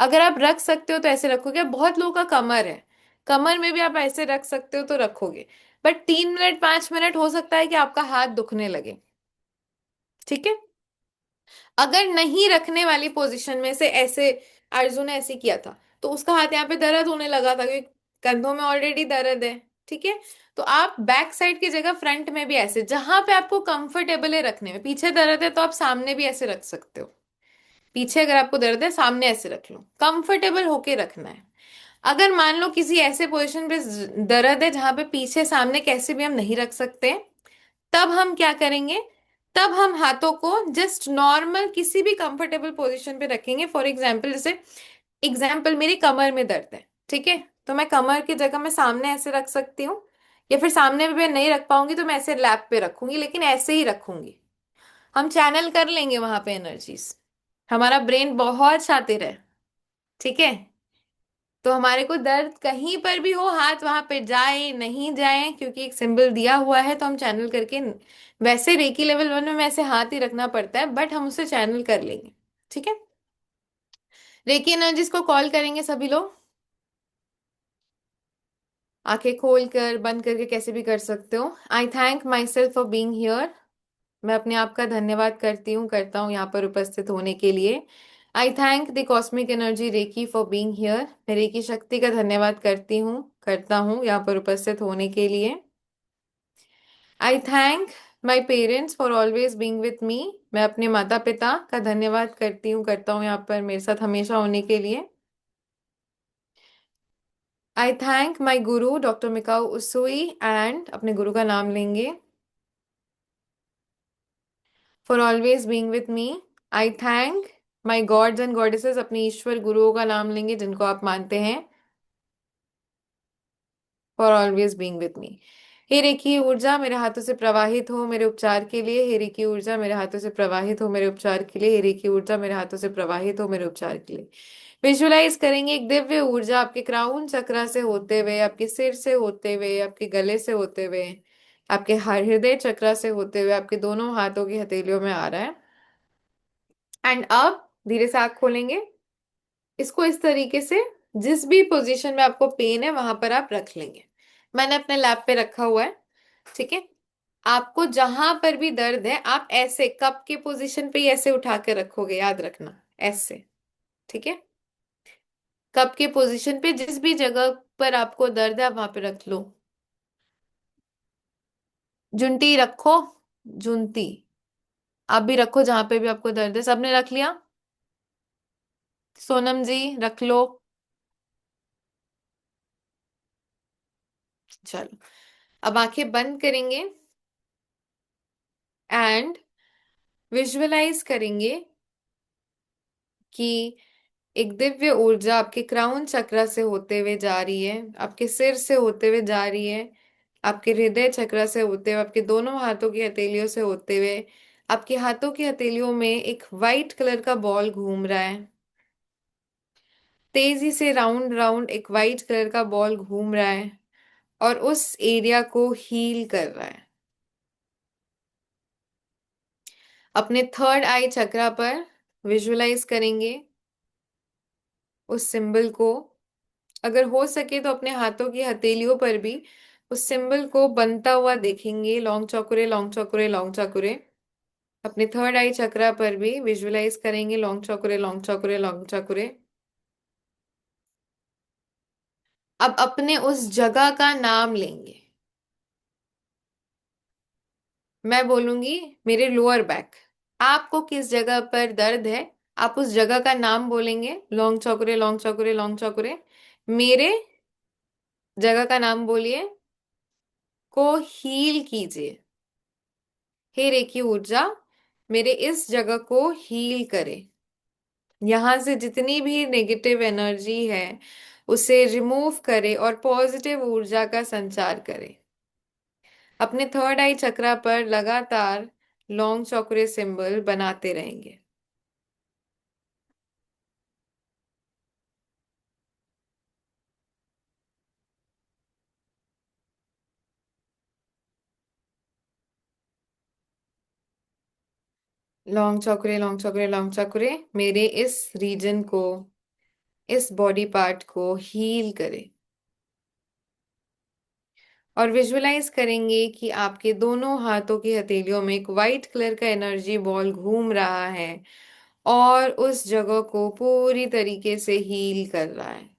अगर आप रख सकते हो तो ऐसे रखोगे। बहुत लोगों का कमर है, कमर में भी आप ऐसे रख सकते हो तो रखोगे, बट 3 मिनट 5 मिनट हो सकता है कि आपका हाथ दुखने लगे। ठीक है, अगर नहीं रखने वाली पोजीशन में से ऐसे, अर्जुन ने ऐसे किया था तो उसका हाथ यहाँ पे दर्द होने लगा था क्योंकि कंधों में ऑलरेडी दर्द है। ठीक है, तो आप बैक साइड की जगह फ्रंट में भी ऐसे, जहां पे आपको कंफर्टेबल है रखने में। पीछे दर्द है तो आप सामने भी ऐसे रख सकते हो, पीछे अगर आपको दर्द है सामने ऐसे रख लो, कंफर्टेबल होके रखना है। अगर मान लो किसी ऐसे पोजीशन पे दर्द है जहां पे पीछे सामने कैसे भी हम नहीं रख सकते, तब हम क्या करेंगे? तब हम हाथों को जस्ट नॉर्मल किसी भी कंफर्टेबल पोजीशन पे रखेंगे। फॉर एग्जाम्पल, जैसे एग्जाम्पल मेरी कमर में दर्द है, ठीक है, तो मैं कमर की जगह मैं सामने ऐसे रख सकती हूँ, या फिर सामने भी मैं नहीं रख पाऊंगी तो मैं ऐसे लैप पे रखूंगी, लेकिन ऐसे ही रखूंगी। हम चैनल कर लेंगे वहां पे एनर्जीज। हमारा ब्रेन बहुत शातिर है, ठीक है। तो हमारे को दर्द कहीं पर भी हो, हाथ वहां पे जाए नहीं जाए, क्योंकि एक सिंबल दिया हुआ है, तो हम चैनल करके, वैसे रेकी लेवल 1 में ऐसे हाथ ही रखना पड़ता है, बट हम उसे चैनल कर लेंगे, ठीक है। रेकी एनर्जीज को कॉल करेंगे सभी लोग। आंखें खोल कर बंद करके कैसे भी कर सकते हो। आई thank my self for being here. मैं अपने आप का धन्यवाद करती हूँ, करता हूँ यहाँ पर उपस्थित होने के लिए। I thank the cosmic energy reiki for being here. मैं रेकी शक्ति का धन्यवाद करती हूँ, करता हूँ यहाँ पर उपस्थित होने के लिए। I thank my parents for always being with मी। मैं अपने माता पिता का धन्यवाद करती हूँ, करता हूँ यहाँ पर मेरे साथ हमेशा होने के लिए। I thank my Guru doctor Mikao उसुई, and अपने गुरु का नाम लेंगे, for always being with me. I thank my gods and goddesses, अपने ईश्वर गुरुओं का नाम लेंगे जिनको आप मानते हैं, for always being with me. हे रेकी ऊर्जा मेरे हाथों से प्रवाहित हो मेरे उपचार के लिए। हे रेकी ऊर्जा मेरे हाथों से प्रवाहित हो मेरे उपचार के लिए। हे रेकी ऊर्जा मेरे हाथों से प्रवाहित हो मेरे उपचार के लिए। विजुलाइज करेंगे एक दिव्य ऊर्जा आपके क्राउन चक्रा से होते हुए, आपके सिर से होते हुए, आपके गले से होते हुए, आपके हृदय चक्रा से होते हुए, आपके दोनों हाथों की हथेलियों में आ रहा है। एंड अब धीरे से आंख खोलेंगे। इसको इस तरीके से, जिस भी पोजीशन में आपको पेन है वहां पर आप रख लेंगे। मैंने अपने लैप पे रखा हुआ है, ठीक है। आपको जहां पर भी दर्द है आप ऐसे कप के पोजीशन पे ही ऐसे उठा के रखोगे, याद रखना, ऐसे, ठीक है। कप के पोजीशन पे जिस भी जगह पर आपको दर्द है आप वहां पे रख लो। जुंटी रखो, जुंती आप भी रखो जहां पे भी आपको दर्द है। सबने रख लिया? सोनम जी रख लो। चलो, अब आंखें बंद करेंगे एंड विजुअलाइज करेंगे कि एक दिव्य ऊर्जा आपके क्राउन चक्र से होते हुए जा रही है, आपके सिर से होते हुए जा रही है, आपके हृदय चक्र से होते हुए, आपके दोनों हाथों की हथेलियों से होते हुए। आपके हाथों की हथेलियों में एक वाइट कलर का बॉल घूम रहा है, तेजी से राउंड राउंड एक वाइट कलर का बॉल घूम रहा है और उस एरिया को हील कर रहा है। अपने थर्ड आई चक्रा पर विजुअलाइज करेंगे उस सिंबल को। अगर हो सके तो अपने हाथों की हथेलियों पर भी उस सिंबल को बनता हुआ देखेंगे, लौंग चौकुरे लौंग चौकुरे लौंग चौकुरे। अपने थर्ड आई चक्रा पर भी विजुअलाइज करेंगे लौंग चौकुरे लौंग चौकुरे लौंग चौकुरे। अब अपने उस जगह का नाम लेंगे। मैं बोलूंगी मेरे लोअर बैक, आपको किस जगह पर दर्द है आप उस जगह का नाम बोलेंगे, लौंग चौकुरे लौंग चौकुरे लौंग चौकुरे। मेरे जगह का नाम बोलिए, को हील कीजिए। हे रेकी ऊर्जा मेरे इस जगह को हील करे, यहां से जितनी भी नेगेटिव एनर्जी है उसे रिमूव करे और पॉजिटिव ऊर्जा का संचार करे। अपने थर्ड आई चक्रा पर लगातार लौंग चौकरे सिंबल बनाते रहेंगे। लौंग चौकरे लौंग चौकरे लौंग चौकरे मेरे इस रीजन को, इस बॉडी पार्ट को हील करे। और विजुअलाइज करेंगे कि आपके दोनों हाथों की हथेलियों में एक वाइट कलर का एनर्जी बॉल घूम रहा है और उस जगह को पूरी तरीके से हील कर रहा है।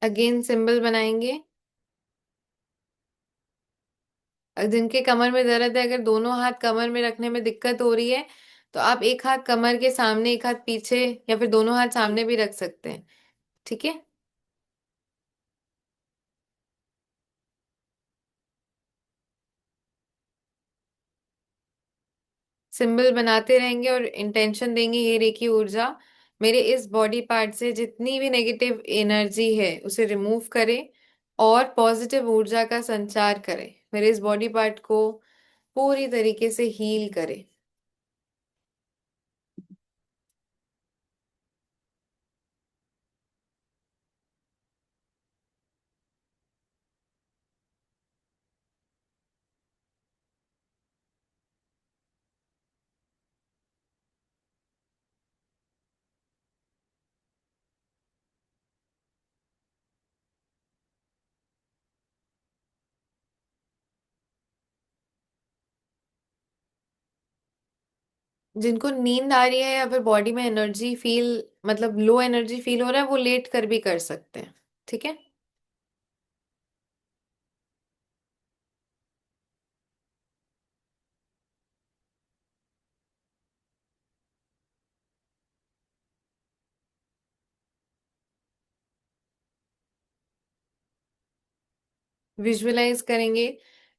अगेन सिंबल बनाएंगे। जिनके कमर में दर्द है, अगर दोनों हाथ कमर में रखने में दिक्कत हो रही है तो आप एक हाथ कमर के सामने, एक हाथ पीछे, या फिर दोनों हाथ सामने भी रख सकते हैं। ठीक है। सिंबल बनाते रहेंगे और इंटेंशन देंगे, ये रेकी ऊर्जा मेरे इस बॉडी पार्ट से जितनी भी नेगेटिव एनर्जी है उसे रिमूव करे और पॉजिटिव ऊर्जा का संचार करे, मेरे इस बॉडी पार्ट को पूरी तरीके से हील करे। जिनको नींद आ रही है या फिर बॉडी में एनर्जी फील, मतलब लो एनर्जी फील हो रहा है, वो लेट कर भी कर सकते हैं। ठीक है। विजुअलाइज करेंगे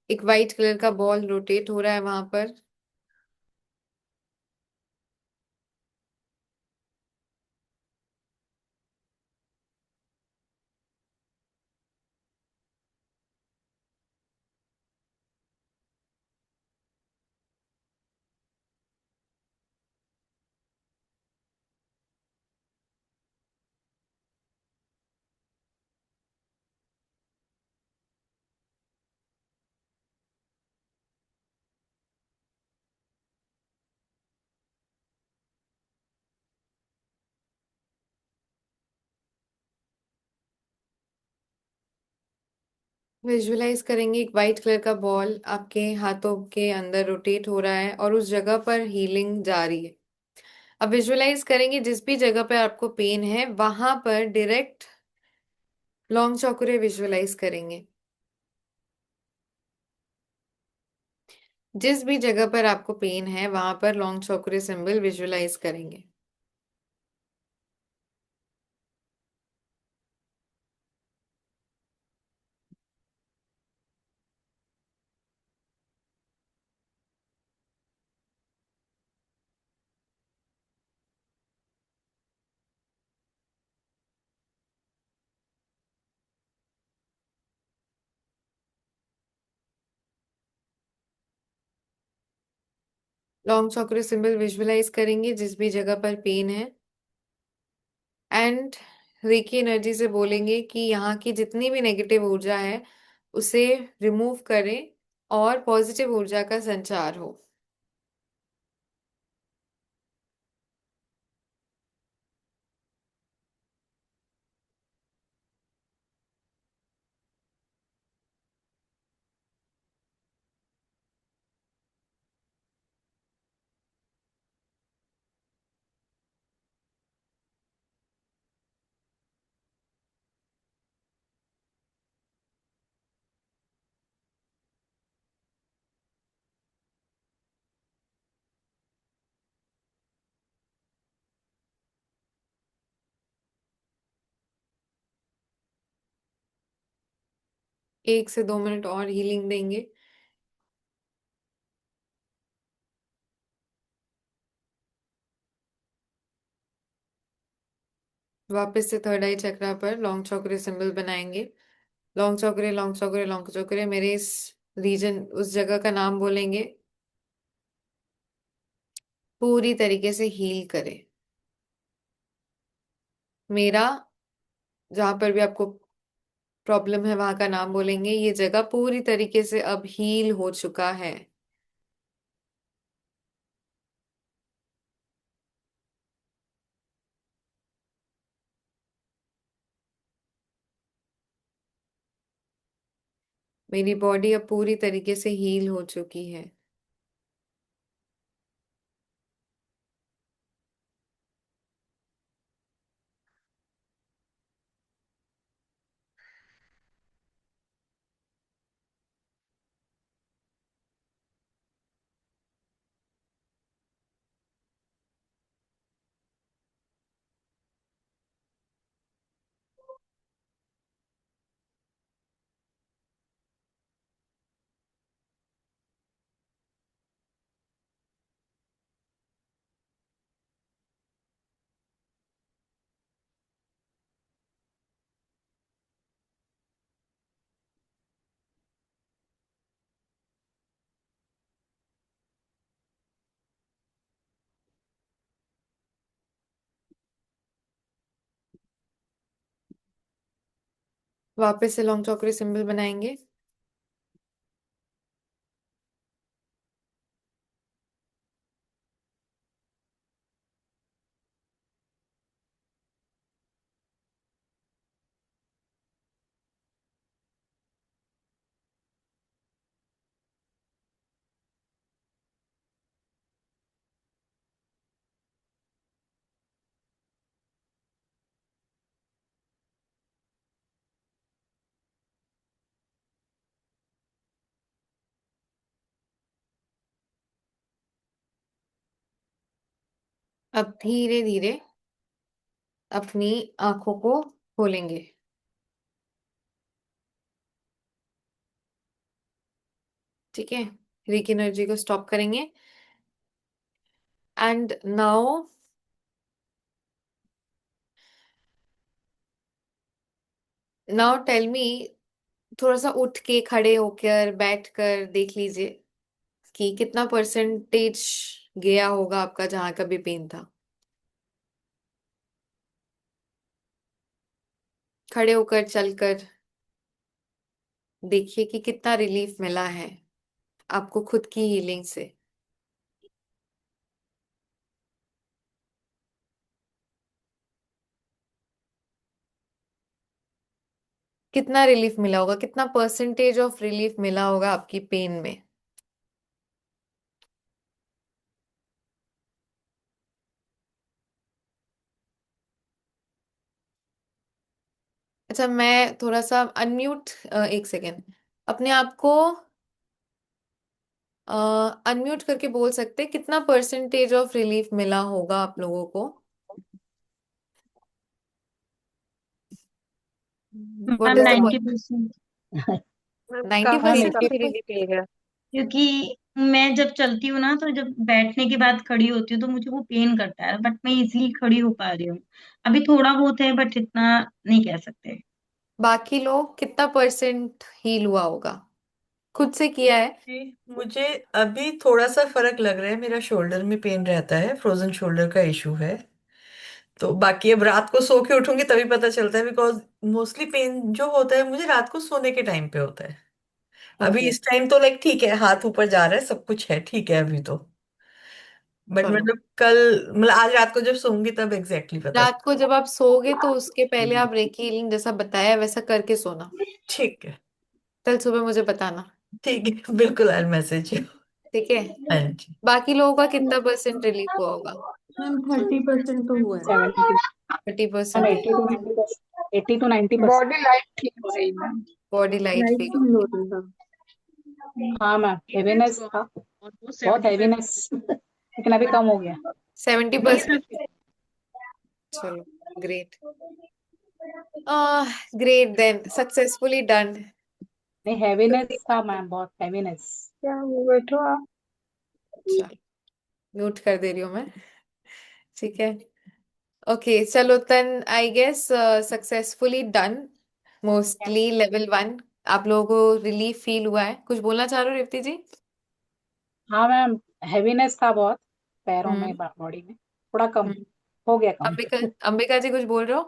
एक वाइट कलर का बॉल रोटेट हो रहा है वहां पर। विजुअलाइज करेंगे एक वाइट कलर का बॉल आपके हाथों के अंदर रोटेट हो रहा है और उस जगह पर हीलिंग जारी है। अब विजुअलाइज करेंगे जिस भी जगह पर आपको पेन है वहां पर डायरेक्ट लॉन्ग चौकरे विजुअलाइज करेंगे। जिस भी जगह पर आपको पेन है वहां पर लॉन्ग चौकरे सिंबल विजुअलाइज करेंगे। लॉन्ग चौकरे सिंबल विजुअलाइज करेंगे जिस भी जगह पर पेन है, एंड रेकी एनर्जी से बोलेंगे कि यहाँ की जितनी भी नेगेटिव ऊर्जा है उसे रिमूव करें और पॉजिटिव ऊर्जा का संचार हो। एक से 2 मिनट और हीलिंग देंगे। वापस से थर्ड आई चक्रा पर लॉन्ग चौकरे सिंबल बनाएंगे। लॉन्ग चौकरे, लॉन्ग चौकरे, लॉन्ग चौकरे मेरे इस रीजन, उस जगह का नाम बोलेंगे, पूरी तरीके से हील करे। मेरा, जहां पर भी आपको प्रॉब्लम है वहां का नाम बोलेंगे, ये जगह पूरी तरीके से अब हील हो चुका है। मेरी बॉडी अब पूरी तरीके से हील हो चुकी है। वापस से लॉन्ग चौकरी सिंबल बनाएंगे। अब धीरे धीरे अपनी आंखों को खोलेंगे। ठीक है, रीक एनर्जी को स्टॉप करेंगे। एंड नाउ टेल मी, थोड़ा सा उठ के खड़े होकर बैठ कर देख लीजिए कि कितना परसेंटेज गया होगा आपका जहां का भी पेन था। खड़े होकर चलकर देखिए कि कितना रिलीफ मिला है आपको खुद की हीलिंग से। कितना रिलीफ मिला होगा, कितना परसेंटेज ऑफ रिलीफ मिला होगा आपकी पेन में। अच्छा, मैं थोड़ा सा अनम्यूट, एक सेकेंड, अपने आप को अनम्यूट करके बोल सकते हैं कितना परसेंटेज ऑफ रिलीफ मिला होगा आप लोगों को। What
ma'am
is the
90%।
Ma'am
90%?
काफी रिलीफ मिल गया।
क्योंकि मैं जब चलती हूँ ना, तो जब बैठने के बाद खड़ी होती हूँ तो मुझे वो पेन करता है, बट मैं इजीली खड़ी हो पा रही हूँ। अभी थोड़ा बहुत है, बट इतना नहीं कह सकते।
बाकी लोग कितना परसेंट हील हुआ होगा, खुद से किया है?
जी, मुझे अभी थोड़ा सा फर्क लग रहा है। मेरा शोल्डर में पेन रहता है, फ्रोजन शोल्डर का इशू है। तो बाकी अब रात को सो के उठूंगी तभी पता चलता है, बिकॉज मोस्टली पेन जो होता है मुझे रात को सोने के टाइम पे होता है। अभी
ओके,
इस टाइम तो लाइक ठीक है, हाथ ऊपर जा रहा है, सब कुछ है, ठीक है अभी तो। बट
चलो।
मतलब कल, मतलब आज रात को जब सोऊंगी तब एग्जैक्टली पता
रात को जब आप सोओगे तो उसके पहले आप रेकी हीलिंग जैसा बताया वैसा करके सोना।
ठीक है।
कल सुबह मुझे बताना।
ठीक है, बिल्कुल, आई मैसेज।
ठीक है।
हाँ जी।
बाकी लोगों का कितना परसेंट रिलीफ हुआ होगा?
मैम 30% तो हुआ है।
70।
30%
ma'am
he.
80 to 90%।
Body light feel हो रही ma'am.
Body light
light
feel हो
फील
रही
हो
है।
रही था।
हाँ मैम, हेवीनेस था,
ऑलमोस्ट
बहुत
75।
हैवीनेस, लेकिन अभी कम हो गया।
70%। चलो, great. Great, then successfully done.
नहीं, हैवीनेस था मैम, बहुत हैवीनेस।
क्या वो बैठो आप।
चलो, म्यूट कर दे रही हूँ मैं। ठीक है। ओके, चलो then I guess successfully done, mostly level 1। आप लोगों को रिलीफ फील हुआ है? कुछ बोलना चाह रहे हो रेवती जी?
हाँ मैम, हैवीनेस था बहुत, पैरों में,
हम्म।
बॉडी में, थोड़ा कम
हम्म।
हो गया, कम।
अंबिका, अंबिका जी कुछ बोल रहे हो?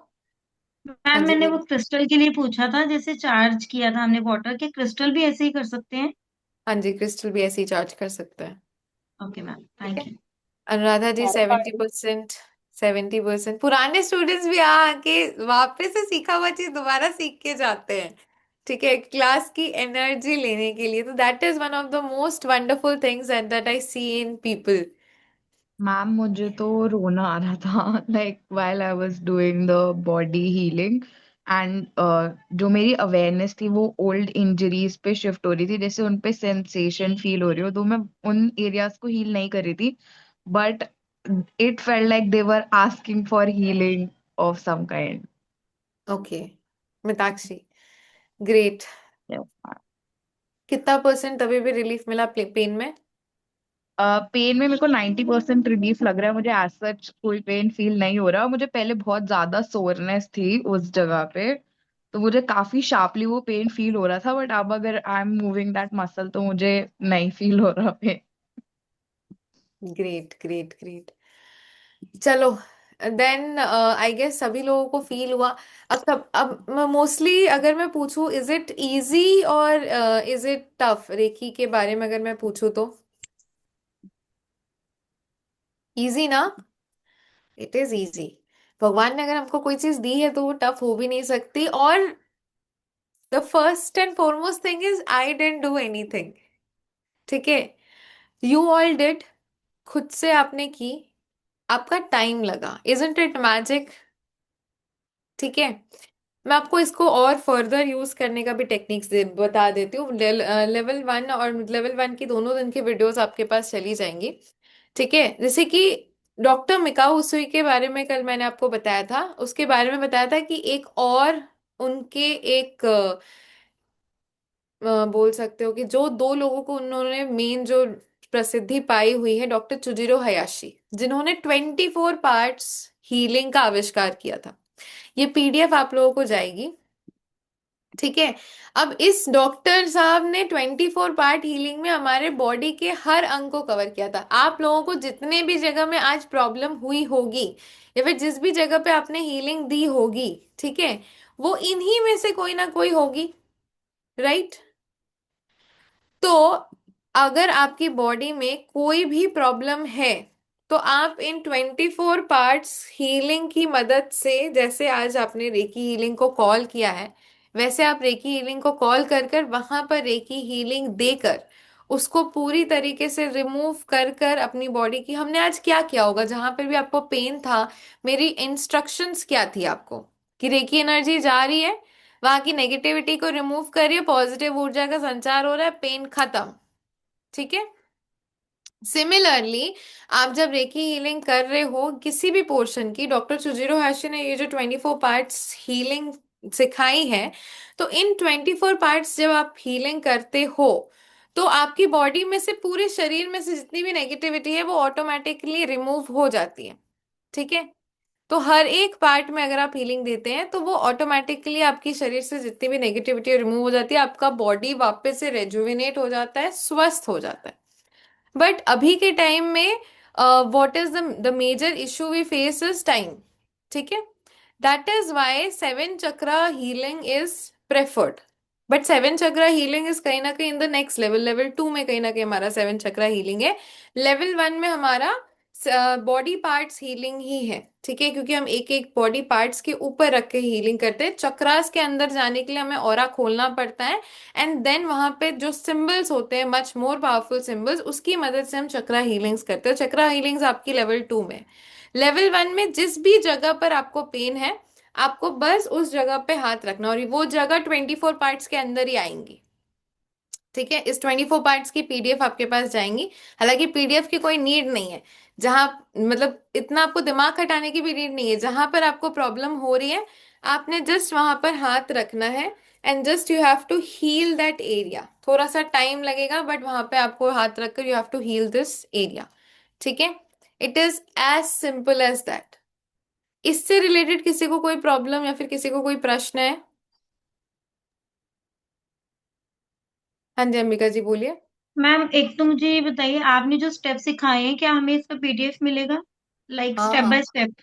हाँ
मैम
जी,
मैंने वो
बोलिए।
क्रिस्टल के लिए पूछा था, जैसे चार्ज किया था हमने वाटर के, क्रिस्टल भी ऐसे ही कर सकते हैं?
हाँ जी, क्रिस्टल भी ऐसे ही चार्ज कर सकता है।
ओके मैम,
ठीक
थैंक
है।
यू।
अनुराधा जी
पैरों का।
70%। 70%। पुराने स्टूडेंट्स भी आके वापस से सीखा हुआ चीज दोबारा सीख के जाते हैं। ठीक है, क्लास की एनर्जी लेने के लिए। तो that is one of the most wonderful things that I see in people.
Ma'am मुझे तो रोना आ रहा था like while I was doing the body healing and जो मेरी अवेयरनेस थी वो ओल्ड इंजरीज पे शिफ्ट हो रही थी, जैसे उन पे सेंसेशन फील हो रही हो, तो मैं उन एरियाज को हील नहीं कर रही थी, but it felt like they were asking for healing of some kind.
Okay, Mitakshi, great. कितना परसेंट अभी भी रिलीफ मिला पेन में?
पेन में मेरे को 90% रिलीफ लग रहा है, मुझे एज सच कोई पेन फील नहीं हो रहा। मुझे पहले बहुत ज्यादा सोरनेस थी उस जगह पे, तो मुझे काफी शार्पली वो पेन फील हो रहा था, बट अब अगर I am moving that muscle तो मुझे नहीं फील हो रहा पेन।
Great, great, great. चलो, देन आई गेस सभी लोगों को फील हुआ। अब मोस्टली अगर मैं पूछूं इज इट इजी और इज इट टफ, रेकी के बारे में अगर मैं पूछूं तो इजी ना? It is easy. भगवान ने अगर हमको कोई चीज दी है तो वो टफ हो भी नहीं सकती। और the first and foremost thing is I didn't do anything. ठीक है, यू ऑल डिड। खुद से आपने की, आपका टाइम लगा। Isn't it magic? ठीक है, मैं आपको इसको और फर्दर यूज करने का भी टेक्निक्स बता देती हूँ। लेवल 1 और लेवल 1 की दोनों दिन की वीडियोस आपके पास चली जाएंगी। ठीक है, जैसे कि डॉक्टर मिकाओ उसुई के बारे में कल मैंने आपको बताया था, उसके बारे में बताया था कि एक और उनके एक बोल सकते हो कि जो दो लोगों को उन्होंने मेन जो प्रसिद्धि पाई हुई है, डॉक्टर चुजिरो हयाशी, जिन्होंने 24 पार्ट्स हीलिंग का आविष्कार किया था। ये पीडीएफ आप लोगों को जाएगी। ठीक है, अब इस डॉक्टर साहब ने 24 पार्ट हीलिंग में हमारे बॉडी के हर अंग को कवर किया था। आप लोगों को जितने भी जगह में आज प्रॉब्लम हुई होगी या फिर जिस भी जगह पे आपने हीलिंग दी होगी, ठीक है, वो इन्हीं में से कोई ना कोई होगी, राइट? तो अगर आपकी बॉडी में कोई भी प्रॉब्लम है तो आप इन 24 पार्ट्स हीलिंग की मदद से, जैसे आज आपने रेकी हीलिंग को कॉल किया है, वैसे आप रेकी हीलिंग को कॉल कर कर वहां पर रेकी हीलिंग देकर उसको पूरी तरीके से रिमूव कर कर अपनी बॉडी की, हमने आज क्या किया होगा जहां पर भी आपको पेन था, मेरी इंस्ट्रक्शंस क्या थी आपको कि रेकी एनर्जी जा रही है, वहां की नेगेटिविटी को रिमूव करिए, पॉजिटिव ऊर्जा का संचार हो रहा है, पेन खत्म। ठीक है, सिमिलरली आप जब रेकी हीलिंग कर रहे हो किसी भी पोर्शन की, डॉक्टर सुजीरो हाशी ने ये जो 24 पार्ट्स हीलिंग सिखाई है, तो इन 24 पार्ट्स जब आप हीलिंग करते हो तो आपकी बॉडी में से, पूरे शरीर में से जितनी भी नेगेटिविटी है वो ऑटोमेटिकली रिमूव हो जाती है। ठीक है, तो हर एक पार्ट में अगर आप हीलिंग देते हैं तो वो ऑटोमेटिकली आपकी शरीर से जितनी भी नेगेटिविटी रिमूव हो जाती है, आपका बॉडी वापस से रेजुविनेट हो जाता है, स्वस्थ हो जाता है। बट अभी के टाइम में what is the major issue we face is time. ठीक है, that is why 7 chakra healing is preferred. But 7 chakra healing is कहीं ना कहीं in the next level, level 2 में कहीं ना कहीं हमारा 7 चक्रा हीलिंग है। लेवल 1 में हमारा बॉडी पार्ट्स हीलिंग ही है। ठीक है, क्योंकि हम एक एक बॉडी पार्ट्स के ऊपर रख के हीलिंग करते हैं। चक्रास के अंदर जाने के लिए हमें ऑरा खोलना पड़ता है, एंड देन वहां पे जो सिंबल्स होते हैं, मच मोर पावरफुल सिंबल्स, उसकी मदद से हम चक्रा हीलिंग्स करते हैं। चक्रा हीलिंग्स आपकी लेवल 2 में। लेवल 1 में जिस भी जगह पर आपको पेन है, आपको बस उस जगह पे हाथ रखना, और वो जगह 24 पार्ट्स के अंदर ही आएंगी। ठीक है, इस 24 पार्ट्स की पीडीएफ आपके पास जाएंगी। हालांकि पीडीएफ की कोई नीड नहीं है, जहां मतलब इतना आपको दिमाग खटाने की भी नीड नहीं है। जहां पर आपको प्रॉब्लम हो रही है आपने जस्ट वहां पर हाथ रखना है, and just you have to heal that area. थोड़ा सा टाइम लगेगा बट वहां पे आपको हाथ रखकर you have to heal this area. ठीक है, it is as simple as that. इससे रिलेटेड किसी को कोई प्रॉब्लम या फिर किसी को कोई प्रश्न है? हाँ जी अंबिका जी बोलिए।
मैम एक तो मुझे ये बताइए, आपने जो स्टेप सिखाए हैं क्या हमें इसका पीडीएफ मिलेगा, लाइक स्टेप
हाँ,
बाय स्टेप?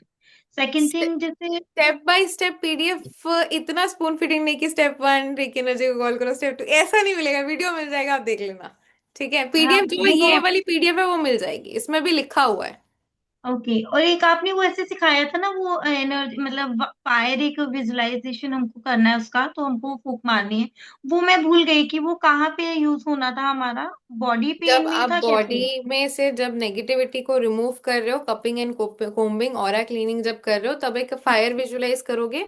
सेकंड थिंग, जैसे
स्टेप बाय स्टेप पीडीएफ, इतना स्पून फीडिंग नहीं कि स्टेप 1 रिकी एनर्जी को कॉल करो, स्टेप 2, ऐसा नहीं मिलेगा। वीडियो मिल जाएगा, आप देख लेना। ठीक है,
हाँ
पीडीएफ जो
देखो,
ये वाली पीडीएफ है वो मिल जाएगी, इसमें भी लिखा हुआ है।
ओके। और एक आपने वो ऐसे सिखाया था ना, वो एनर्जी मतलब फायर, एक विजुअलाइजेशन हमको करना है उसका, तो हमको फूंक मारनी है। वो मैं भूल गई कि वो कहाँ पे यूज होना था हमारा, बॉडी
जब
पेन में
आप
था
बॉडी
कैसे?
में से जब नेगेटिविटी को रिमूव कर रहे हो, cupping and combing, aura cleaning जब कर रहे हो, तब एक फायर विजुलाइज करोगे,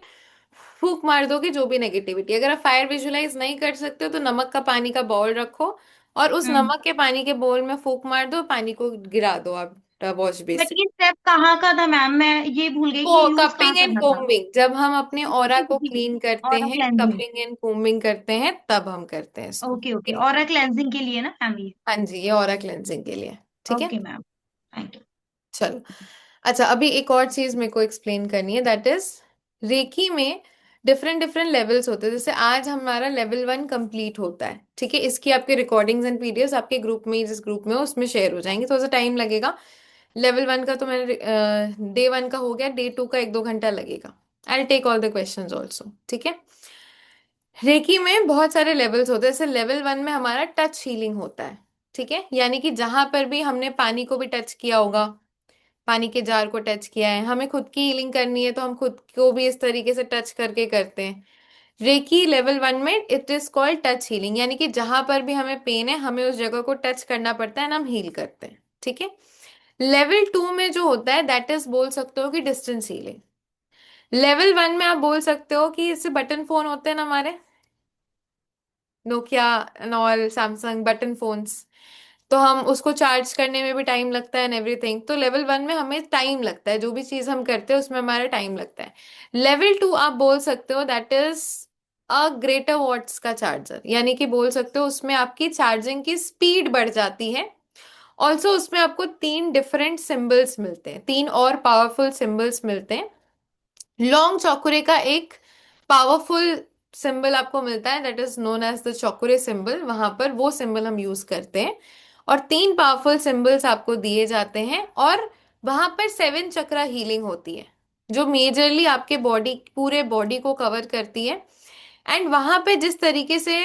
फूक मार दोगे जो भी नेगेटिविटी। अगर आप फायर विजुलाइज नहीं कर सकते हो तो नमक का पानी का बाउल रखो और उस
हम्म।
नमक के पानी के बाउल में फूक मार दो, पानी को गिरा दो आप वॉश
बट
बेसिन।
ये स्टेप कहाँ का था मैम, मैं ये भूल गई कि
को
यूज कहाँ
कपिंग एंड
करना था।
कोम्बिंग, जब हम अपने ऑरा
जी
को
जी।
क्लीन करते
और
हैं,
क्लेंजिंग।
कपिंग एंड कोम्बिंग करते हैं, तब हम करते हैं इसको।
ओके ओके, और क्लेंजिंग के लिए ना मैम ये?
हाँ जी, ये ऑरा क्लेंजिंग के लिए। ठीक है,
ओके मैम, थैंक यू।
चलो। अच्छा, अभी एक और चीज मेरे को एक्सप्लेन करनी है, दैट इज रेकी में डिफरेंट डिफरेंट लेवल्स होते हैं। जैसे आज हमारा लेवल 1 कंप्लीट होता है, ठीक है, इसकी आपके रिकॉर्डिंग्स एंड पीडीएफ्स आपके ग्रुप में, जिस ग्रुप में हो उसमें शेयर हो जाएंगी, थोड़ा सा टाइम लगेगा। लेवल 1 का तो मैंने डे 1 का हो गया, डे 2 का 1-2 घंटा लगेगा। I take all the questions also, ठीक है। रेकी में बहुत सारे लेवल्स होते हैं। जैसे लेवल 1 में हमारा टच हीलिंग होता है, ठीक है, यानी कि जहां पर भी हमने पानी को भी टच किया होगा, पानी के जार को टच किया है, हमें खुद की हीलिंग करनी है तो हम खुद को भी इस तरीके से टच करके करते हैं। रेकी लेवल 1 में it is called touch healing, यानी कि जहां पर भी हमें पेन है हमें उस जगह को टच करना पड़ता है ना, हम हील करते हैं, ठीक है। लेवल 2 में जो होता है दैट इज बोल सकते हो कि डिस्टेंस हीलिंग। लेवल 1 में आप बोल सकते हो कि इससे बटन फोन होते हैं ना हमारे, Nokia and all, Samsung button phones, तो हम उसको चार्ज करने में भी टाइम लगता है एंड एवरीथिंग। तो लेवल 1 में हमें टाइम लगता है, जो भी चीज हम करते हैं उसमें हमारा टाइम लगता है। लेवल 2 आप बोल सकते हो that is a greater watts का चार्जर, यानी कि बोल सकते हो उसमें आपकी चार्जिंग की स्पीड बढ़ जाती है। ऑल्सो उसमें आपको 3 डिफरेंट सिंबल्स मिलते हैं, 3 और पावरफुल सिंबल्स मिलते हैं। लॉन्ग चौकुरे का एक पावरफुल सिंबल आपको मिलता है that is known as the Cho Ku Rei symbol, वहां पर वो सिंबल हम यूज करते हैं। और 3 पावरफुल सिंबल्स आपको दिए जाते हैं, और वहां पर 7 चक्रा हीलिंग होती है जो मेजरली आपके बॉडी, पूरे बॉडी को कवर करती है। एंड वहां पे जिस तरीके से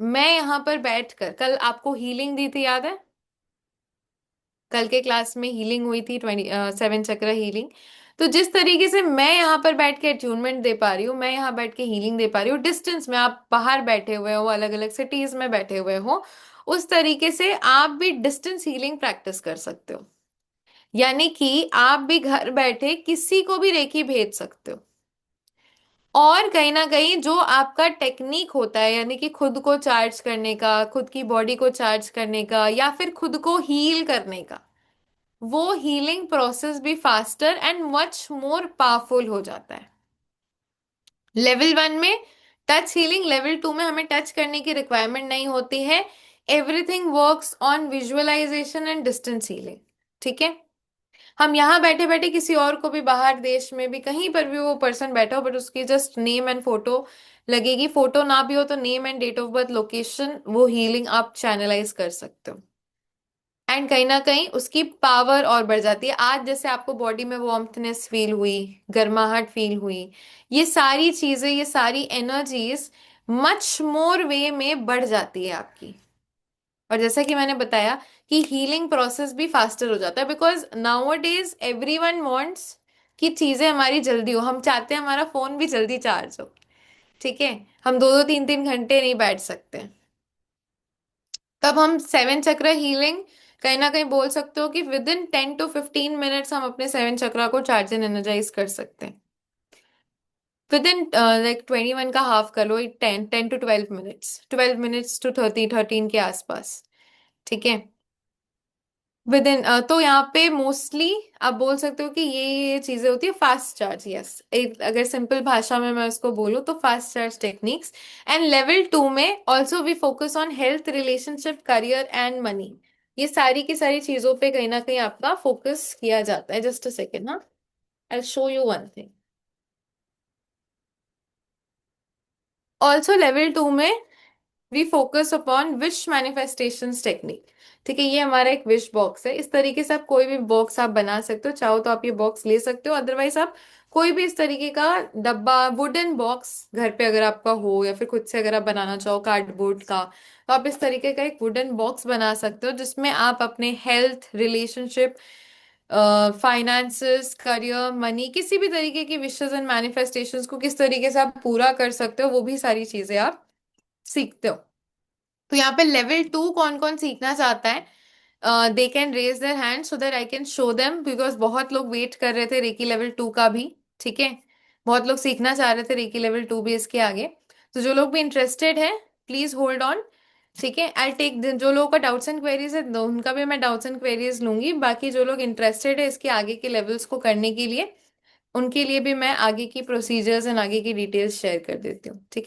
मैं यहाँ पर बैठकर कल आपको हीलिंग दी थी, याद है कल के क्लास में हीलिंग हुई थी 7 चक्र हीलिंग। तो जिस तरीके से मैं यहाँ पर बैठ के अट्यूनमेंट दे पा रही हूँ, मैं यहाँ बैठ के हीलिंग दे पा रही हूँ, डिस्टेंस में आप बाहर बैठे हुए हो, अलग अलग सिटीज में बैठे हुए हो, उस तरीके से आप भी डिस्टेंस हीलिंग प्रैक्टिस कर सकते हो। यानी कि आप भी घर बैठे किसी को भी रेकी भेज सकते हो। और कहीं ना कहीं जो आपका टेक्निक होता है, यानी कि खुद को चार्ज करने का, खुद की बॉडी को चार्ज करने का, या फिर खुद को हील करने का, वो हीलिंग प्रोसेस भी faster and much more powerful हो जाता है। लेवल 1 में टच हीलिंग, लेवल 2 में हमें टच करने की रिक्वायरमेंट नहीं होती है। Everything works on visualization and distance healing, ठीक है। हम यहाँ बैठे बैठे किसी और को भी, बाहर देश में भी कहीं पर भी वो पर्सन बैठा हो, बट उसकी जस्ट नेम एंड फोटो लगेगी, फोटो ना भी हो तो name and date of birth, location, वो हीलिंग आप चैनलाइज कर सकते हो। एंड कहीं ना कहीं उसकी पावर और बढ़ जाती है। आज जैसे आपको बॉडी में वार्मथनेस फील हुई, गर्माहट फील हुई, ये सारी चीजें, ये सारी एनर्जीज मच मोर वे में बढ़ जाती है आपकी। और जैसा कि मैंने बताया कि हीलिंग प्रोसेस भी फास्टर हो जाता है, because now days everyone wants कि चीजें हमारी जल्दी हो। हम चाहते हैं हमारा फोन भी जल्दी चार्ज हो, ठीक है, हम 2-2 3-3 घंटे नहीं बैठ सकते। तब हम 7 चक्र हीलिंग कहीं ना कहीं बोल सकते हो कि विद इन 10 to 15 मिनट्स हम अपने 7 चक्रा को चार्ज एंड एनर्जाइज कर सकते हैं। विद इन लाइक 21 का हाफ कर लो, 10 to 12 मिनट्स, 12 मिनट्स to 13 के आसपास, ठीक है। विद इन तो यहाँ पे मोस्टली आप बोल सकते हो कि ये चीजें होती है फास्ट चार्ज, यस, अगर सिंपल भाषा में मैं उसको बोलूँ तो fast charge techniques. And level 2 में also we focus on health, relationship, career and money. ये सारी की सारी चीजों पे कहीं ना कहीं आपका फोकस किया जाता है। जस्ट अ सेकेंड, हाँ, I show you one thing. Also level 2 में we focus upon wish manifestations technique, ठीक है। ये हमारा एक विश बॉक्स है। इस तरीके से आप कोई भी बॉक्स आप बना सकते हो, चाहो तो आप ये बॉक्स ले सकते हो, अदरवाइज आप कोई भी इस तरीके का डब्बा, वुडन बॉक्स घर पे अगर आपका हो, या फिर खुद से अगर आप बनाना चाहो कार्डबोर्ड का, तो आप इस तरीके का एक वुडन बॉक्स बना सकते हो जिसमें आप अपने health, relationship, finances, career, money, किसी भी तरीके की विशेस एंड मैनिफेस्टेशंस को किस तरीके से आप पूरा कर सकते हो, वो भी सारी चीजें आप सीखते हो। तो यहाँ पे लेवल 2 कौन कौन सीखना चाहता है, they can raise their hand so that I can show them, because बहुत लोग वेट कर रहे थे रेकी लेवल 2 का भी, ठीक है। बहुत लोग सीखना चाह रहे थे रेकी लेवल 2 भी इसके आगे। तो जो लोग भी इंटरेस्टेड है प्लीज होल्ड ऑन, ठीक है। आई टेक, जो लोगों का डाउट्स एंड क्वेरीज है उनका भी मैं डाउट्स एंड क्वेरीज लूंगी। बाकी जो लोग इंटरेस्टेड है इसके आगे के लेवल्स को करने के लिए, उनके लिए भी मैं आगे की प्रोसीजर्स एंड आगे की डिटेल्स शेयर कर देती हूँ, ठीक है।